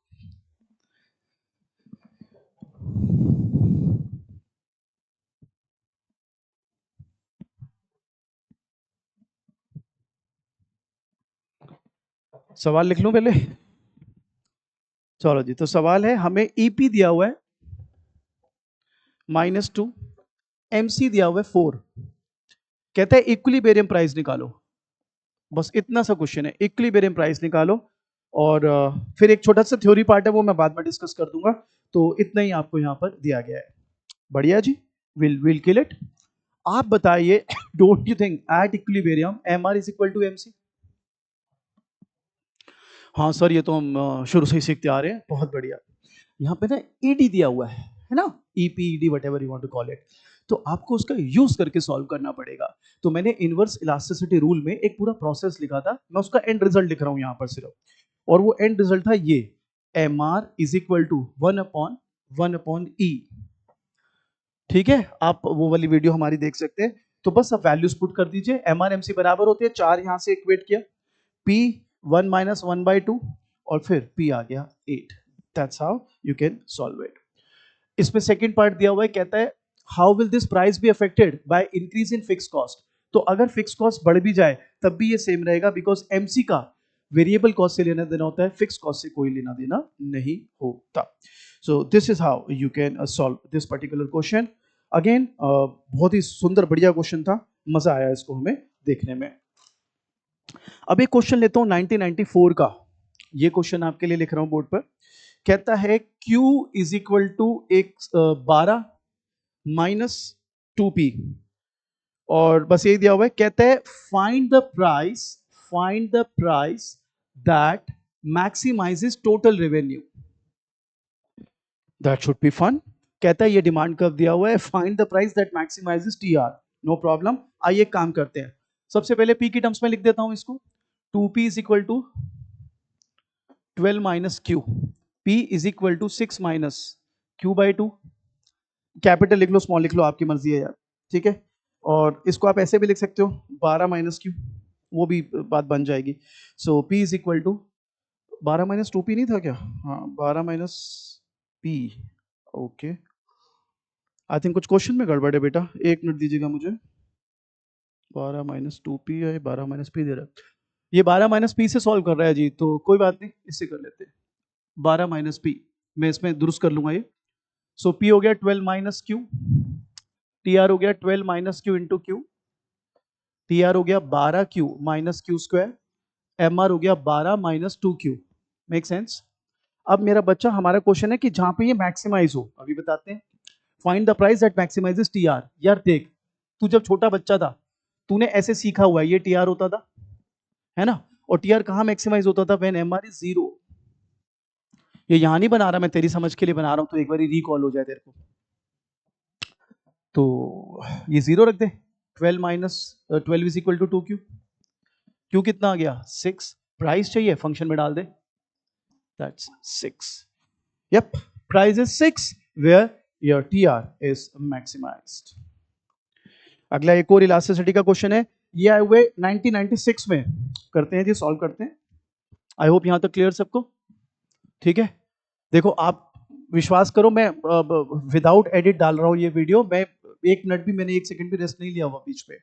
सवाल लिख लूं पहले? चलो जी, तो सवाल है, हमें ईपी दिया हुआ है -2, एमसी दिया हुआ है 4, कहता है इक्विलिब्रियम प्राइस निकालो। बस इतना सा क्वेश्चन है, इक्विलिब्रियम प्राइस निकालो। और फिर एक छोटा सा थ्योरी पार्ट है, वो मैं बाद में डिस्कस कर दूंगा। तो इतना ही आपको यहाँ पर दिया गया है। बढ़िया जी, विल किल इट। आप बताइए, don't you think at equilibrium M R is equal to M C? हाँ सर, ये तो हम शुरू से ही सीखते आ रहे हैं, बहुत बढ़िया। यहाँ पे ना ईडी दिया हुआ है ना, EP ED whatever you want to call it. तो आपको उसका यूज करके सॉल्व करना पड़ेगा। तो मैंने इनवर्स इलास्टिसिटी रूल में एक पूरा प्रोसेस लिखा था, मैं उसका एंड रिजल्ट लिख रहा हूँ यहाँ पर सिर्फ। और वो एंड रिजल्ट था ये, M R is equal to 1/1/E। ठीक है, आप वो वाली वीडियो हमारी देख सकते हैं। तो बस आप वैल्यूज पुट कर दीजिए, एम आर एम सी बराबर होते हैं, 4 यहाँ से इक्वेट किया, P 1 - 1/2 और फिर P आ गया 8। That's how you can solve it. इसमें सेकंड पार्ट दिया हुआ है, कहता है how will this price be affected by increase in fix cost. तो अगर फिक्स कॉस्ट बढ़ भी जाए तब भी ये सेम रहेगा, बिकॉज एमसी का वेरिएबल कॉस्ट से लेना देना होता है, फिक्स कॉस्ट से कोई लेना देना नहीं होता। सो this is how you can solve this particular question. Again बहुत ही सुंदर बढ़िया क्वेश्चन था, मजा आया इसको हमें देखने में। अब एक क्वेश्चन लेता हूं 1994 का, ये क्वेश्चन आपके लिए लिख रहा हूं बोर्ड पर। कहता है Q is equal to 12 - 2P, और बस यही दिया हुआ है। कहता है find the price that maximizes total revenue. That should be fun. कहता है ये डिमांड कब दिया हुआ है, find the price that maximizes TR। No problem, आइए एक काम करते हैं। सबसे पहले P की टर्म्स में लिख देता हूं इसको, 2P is equal to 12 - Q, P is equal to 6 - Q/2। Capital लिख लो, स्मॉल लिख लो, आपकी मर्जी है यार, ठीक है। और इसको आप ऐसे भी लिख सकते हो, 12 - Q, वो भी बात बन जाएगी। So P is equal to 12 - 2P नहीं था क्या? हाँ, 12 - P। ओके, आई थिंक कुछ क्वेश्चन में गड़बड़ है बेटा, एक मिनट दीजिएगा मुझे। 12 - 2P है, 12 - P दे रहा है, ये 12 - P से सॉल्व कर रहा है जी, तो कोई बात नहीं, इससे कर लेते हैं। 12 - P मैं इसमें दुरुस्त कर लूंगा ये। सो P हो गया 12 - Q, TR हो गया 12 - Q इंटू Q, TR हो गया 12Q - Q², MR हो गया 12 - 2Q। Make sense? अब मेरा बच्चा, हमारा क्वेश्चन है कि जहां पे ये मैक्सिमाइज हो, अभी बताते हैं। Find the price that maximizes TR। यार देख, तू जब छोटा बच्चा था, तूने ऐसे सीखा हुआ है, ये TR होता था, है ना? और TR कहां मैक्सिमाइज होता था? When MR is 0। ये यहां नहीं बना रहा, मैं तेरी समझ के लिए बना रहा हूं, तो एक बार रिकॉल हो जाए तेरे को। तो ये 0 रख दे, 12 is equal to 2Q। Q कितना आ गया? 6। प्राइस चाहिए, फंक्शन में डाल दे, that's 6। Yup, price is 6 where your TR is maximized. अगला एक और इलास्टिसिटी का क्वेश्चन है, ये आए हुए 1996 में। करते हैं जी, सॉल्व करते हैं। आई होप यहां तक क्लियर सबको, ठीक है। देखो आप विश्वास करो, मैं विदाउट एडिट डाल रहा हूँ ये वीडियो, मैं 1 मिनट भी, मैंने 1 सेकंड भी रेस्ट नहीं लिया हुआ बीच में।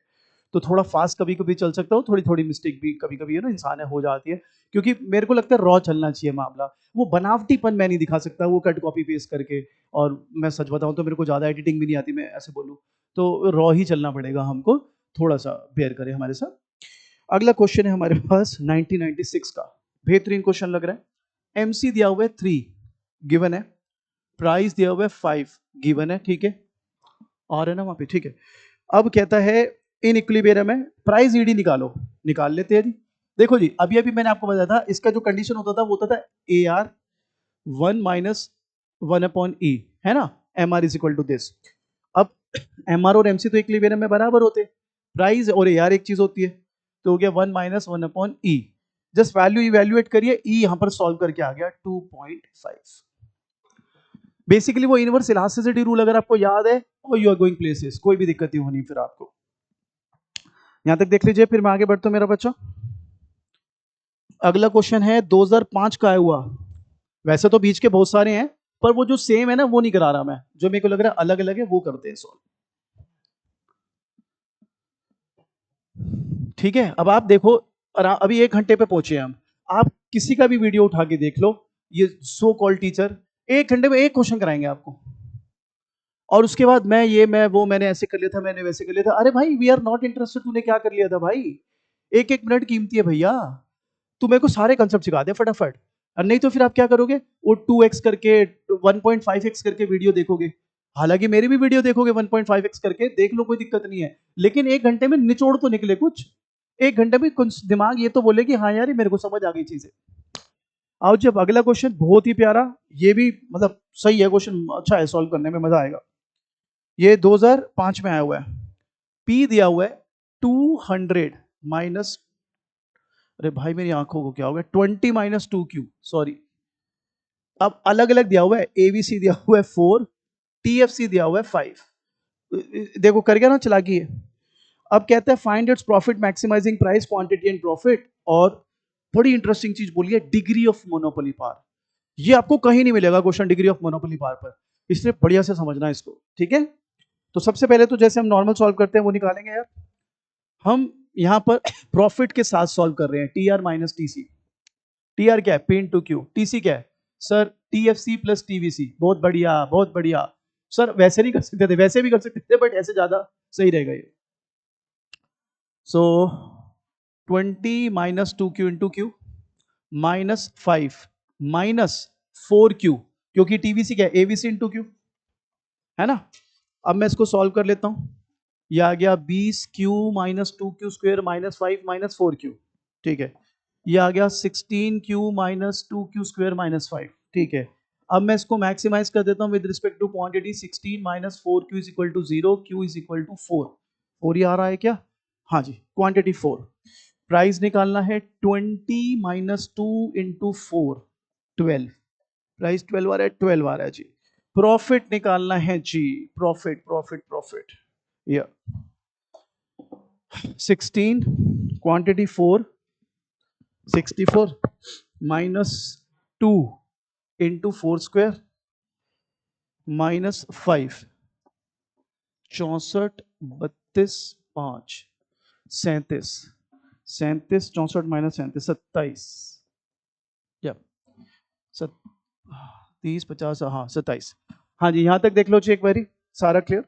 तो थोड़ा फास्ट कभी कभी चल सकता हो, थोड़ी थोड़ी मिस्टेक भी कभी कभी है ना, इंसान है, हो जाती है। क्योंकि मेरे को लगता है रॉ चलना चाहिए मामला, वो बनावटीपन मैं नहीं दिखा सकता, वो कट कॉपी पेस्ट करके। और मैं सच बताऊं तो मेरे को ज़्यादा एडिटिंग भी नहीं आती, मैं ऐसे बोलूँ तो रॉ ही चलना पड़ेगा हमको, थोड़ा सा बेयर करें हमारे साथ। अगला क्वेश्चन है हमारे पास 1996 का, बेहतरीन क्वेश्चन लग रहा है। एमसी दिया हुआ है 3, गिवन है, प्राइस दिया हुआ है 5 गिवन है, ठीक है, और है ना वहां पे, ठीक है। अब कहता है इन इक्विलिब्रियम में प्राइस ईडी निकालो, निकाल लेते हैं जी। देखो जी, अभी अभी मैंने आपको बताया था इसका जो कंडीशन होता था वो होता था ए आर 1 - 1/E, है ना, M R is equal to this. अब एम आर और एमसी तो इक्विलिब्रियम में बराबर होते, प्राइस और ए आर एक चीज होती है, तो हो गया 1 - 1/E। जस्ट वैल्यू इवेल्युएट करिए, ई यहां पर सॉल्व करके आ गया 2.5। बेसिकली वो इनवर्स इलास्टिसिटी रूल अगर आपको याद है, और यू आर गोइंग प्लेसेस, कोई भी दिक्कत नहीं होनी फिर आपको। यहां तक देख लीजिए, फिर मैं आगे बढ़ता हूं मेरा बच्चा। अगला क्वेश्चन है 2005 का आया हुआ। वैसे तो बीच के बहुत सारे हैं, पर वो जो सेम है ना वो नहीं करा रहा मैं, जो मेरे को लग रहा है अलग अलग है वो करते हैं सॉल्व। ठीक है, अब आप देखो, अभी 1 घंटे पे पहुंचे हम। आप किसी का भी वीडियो उठा के देख लो, ये सो कॉल्ड टीचर 1 घंटे में एक क्वेश्चन कराएंगे आपको, और उसके बाद मैं वो मैंने ऐसे कर लिया था, मैंने वैसे कर लिया था। अरे भाई, वी आर नॉट इंटरेस्टेड, तूने क्या कर लिया था भाई? एक एक मिनट कीमती है भैया, तू मेरे को सारे कंसेप्ट सिखा दे फटाफट। और नहीं तो फिर आप क्या करोगे, वो 2x करके 1.5x करके वीडियो देखोगे। हालांकि मेरी भी वीडियो देखोगे 1.5x करके, देख लो, कोई दिक्कत नहीं है, लेकिन 1 घंटे में निचोड़ तो निकले कुछ। 1 घंटे में कुछ दिमाग ये तो बोले कि हाँ यार, ये मेरे को समझ आ गई चीजें। आओ जब अगला क्वेश्चन बहुत ही प्यारा, ये भी मतलब सही है क्वेश्चन, अच्छा है, सॉल्व करने में मजा आएगा। ये 2005 में आया हुआ है। पी दिया हुआ है 200 माइनस, अरे भाई मेरी आंखों को क्या हो गया, 20 - 2Q, सॉरी। अब अलग अलग दिया हुआ है, एबीसी दिया हुआ है 4, टीएफसी दिया हुआ है 5। देखो कर गया ना चलाकी है। अब कहता है find its profit maximising price quantity and profit, और बड़ी इंटरेस्टिंग चीज बोली है, डिग्री ऑफ मोनोपोली पावर। ये आपको कहीं नहीं मिलेगा question degree of monopoly power पर, इसलिए बढ़िया से समझना है इसको, ठीक है। तो सबसे पहले तो जैसे हम नॉर्मल सॉल्व करते हैं वो निकालेंगे यार। हम यहां पर प्रॉफिट के साथ सॉल्व कर रहे हैं, T R minus TC. T R क्या है, पी इंटू क्यू। टीसी क्या है sir, T F C plus TVC. बहुत बढ़िया, बहुत बढ़िया। सर वैसे नहीं कर सकते थे, वैसे भी कर सकते थे, बट ऐसे ज्यादा सही रहेगा ये। सो 20 - 2Q इंटू क्यू -5 -4Q, क्योंकि टीवीसी क्या है, एवीसी इंटू क्यू, है ना। अब मैं इसको सॉल्व कर लेता हूं। ये आ गया 20Q - 2Q स्क्वेयर -5 - 4Q, ठीक है। ये आ गया 16Q - 2Q स्क्वेयर -5, ठीक है। अब मैं इसको मैक्सिमाइज कर देता हूँ with respect to quantity. 16 - 4Q is equal to 0, Q is equal to 4। 4 ही आ रहा है क्या? हाँ जी, क्वांटिटी 4। प्राइस निकालना है 20 - 2 इंटू 4, 12। प्राइस 12 आ रहा है, 12 आ रहा है जी। प्रॉफिट निकालना है जी, प्रॉफिट प्रॉफिट प्रॉफिट। या 16, क्वांटिटी 4, 64 माइनस 2 इंटू 4 स्क्वायर -5, 64 32 5 37, 37 64 -37 27, या 30 50, हाँ 27। हाँ जी, यहां तक देख लो जी एक बारी, सारा क्लियर,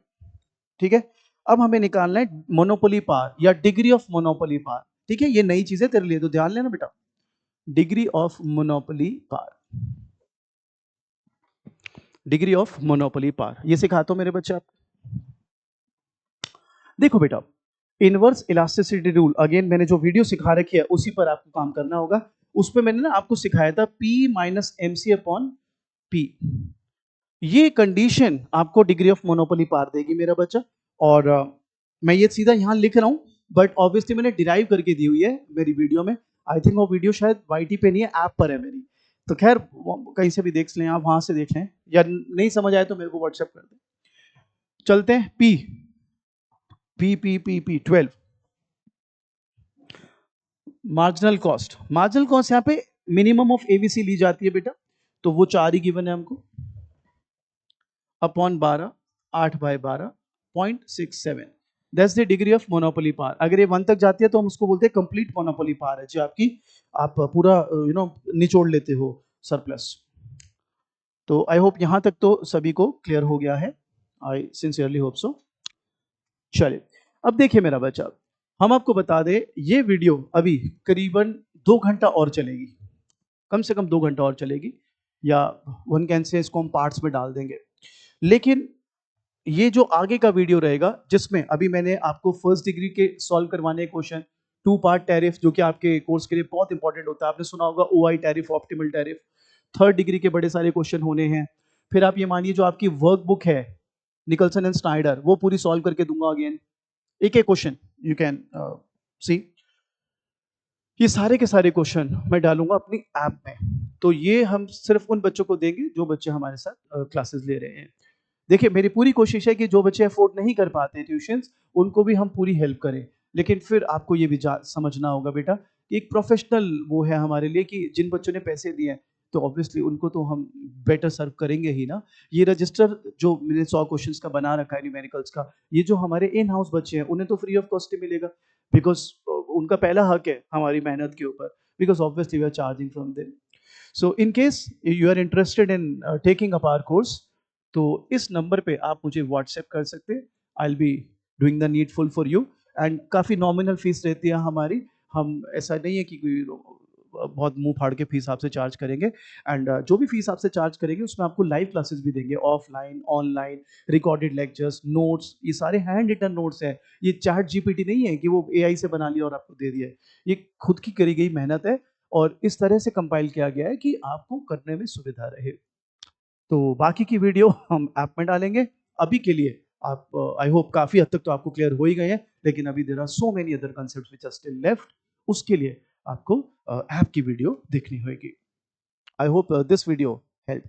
ठीक है। अब हमें निकालना है मोनोपोली पावर या डिग्री ऑफ मोनोपोली पावर, ठीक है। ये नई चीजें तेरे लिए, तो ध्यान लेना बेटा। Degree of monopoly power, degree of monopoly power, ये सिखाता हूं मेरे बच्चे आप। देखो बेटा, इनवर्स इलास्टिसिटी रूल, अगेन मैंने जो वीडियो सिखा रखी है उसी पर आपको काम करना होगा। उसपे मैंने ना आपको सिखाया था P - MC अपॉन P। ये कंडीशन आपको डिग्री ऑफ मोनोपोली पार देगी मेरा बच्चा। और मैं ये सीधा यहां लिख रहा हूं, बट ऑब्वियसली मैंने डिराइव करके दी हुई है मेरी वीडियो में। आई थिंक वो वीडियो शायद वाईटी पे नहीं है, ऐप पर है मेरी। तो खैर कहीं से भी देख लें आप, वहां से देख लें, या नहीं समझ आए तो मेरे को व्हाट्सएप कर दें। चलते हैं P, P P P P 12। Marginal cost, marginal cost यहाँ पे मिनिमम ऑफ एवीसी ली जाती है बेटा, तो वो 4 ही गिवन है हमको, upon 12, 8/12.67। That's the degree of monopoly power. अगर ये 1 तक जाती है तो हम उसको बोलते हैं कंप्लीट मोनोपोली पावर है, जो आपकी आप पूरा निचोड़ लेते हो सरप्लस। तो आई होप यहां तक तो सभी को क्लियर हो गया है, आई सिंसियरली होप सो। चलिए अब देखिए मेरा बच्चा, हम आपको बता दें ये वीडियो अभी करीबन 2 घंटा और चलेगी, कम से कम 2 घंटा और चलेगी। या वन कैन से इसको हम पार्ट्स में डाल देंगे। लेकिन ये जो आगे का वीडियो रहेगा जिसमें अभी मैंने आपको फर्स्ट डिग्री के सॉल्व करवाने क्वेश्चन, टू पार्ट टैरिफ जो कि आपके कोर्स के लिए बहुत इंपॉर्टेंट होता है, आपने सुना होगा OI tariff, optimal tariff, third degree के बड़े सारे क्वेश्चन होने हैं। फिर आप ये मानिए जो आपकी वर्कबुक है निकलसन एंड स्नाइडर, वो पूरी सॉल्व करके दूंगा अगेन, एक एक क्वेश्चन यू कैन सी। ये सारे के सारे क्वेश्चन मैं डालूंगा अपनी ऐप में। तो ये हम सिर्फ उन बच्चों को देंगे जो बच्चे हमारे साथ क्लासेस ले रहे हैं। देखिए मेरी पूरी कोशिश है कि जो बच्चे अफोर्ड नहीं कर पाते ट्यूशंस, उनको भी हम पूरी हेल्प करें। लेकिन फिर आपको ये भी समझना होगा बेटा कि एक प्रोफेशनल वो है हमारे लिए कि जिन बच्चों ने पैसे दिए हैं तो ऑब्वियसली उनको तो हम बेटर सर्व करेंगे ही ना। ये रजिस्टर जो मैंने 100 क्वेश्चंस का बना रखा है न्यूमेरिकल्स का, ये जो हमारे इन हाउस बच्चे हैं उन्हें तो फ्री ऑफ कॉस्ट ही मिलेगा, बिकॉज उनका पहला हक है हमारी मेहनत के ऊपर, because obviously we are charging from them. So in case you are interested in taking up our course, तो इस नंबर पे आप मुझे व्हाट्सएप कर सकते हैं। I will be doing the needful for you. And काफ़ी नॉमिनल फीस रहती है हमारी, हम ऐसा नहीं है कि कोई बहुत मुंह फाड़ के फीस आपसे चार्ज करेंगे। एंड जो भी फीस आपसे चार्ज करेंगे उसमें आपको लाइव क्लासेस भी देंगे, offline online, recorded lectures, notes, ये सारे हैंड रिटन नोट्स हैं। ये चैट जीपीटी नहीं है कि वो एआई से बना लिया और आपको दे दिया है, ये खुद की करी गई मेहनत है और इस तरह से कंपाइल किया गया है कि आपको करने में सुविधा रहे। तो बाकी की वीडियो हम ऐप में डालेंगे। अभी के लिए आप आई होप काफ़ी हद तक तो आपको क्लियर हो ही गए हैं, लेकिन अभी there are so many other concepts which are still left, उसके लिए आपको ऐप की वीडियो देखनी होगी। I hope this video help.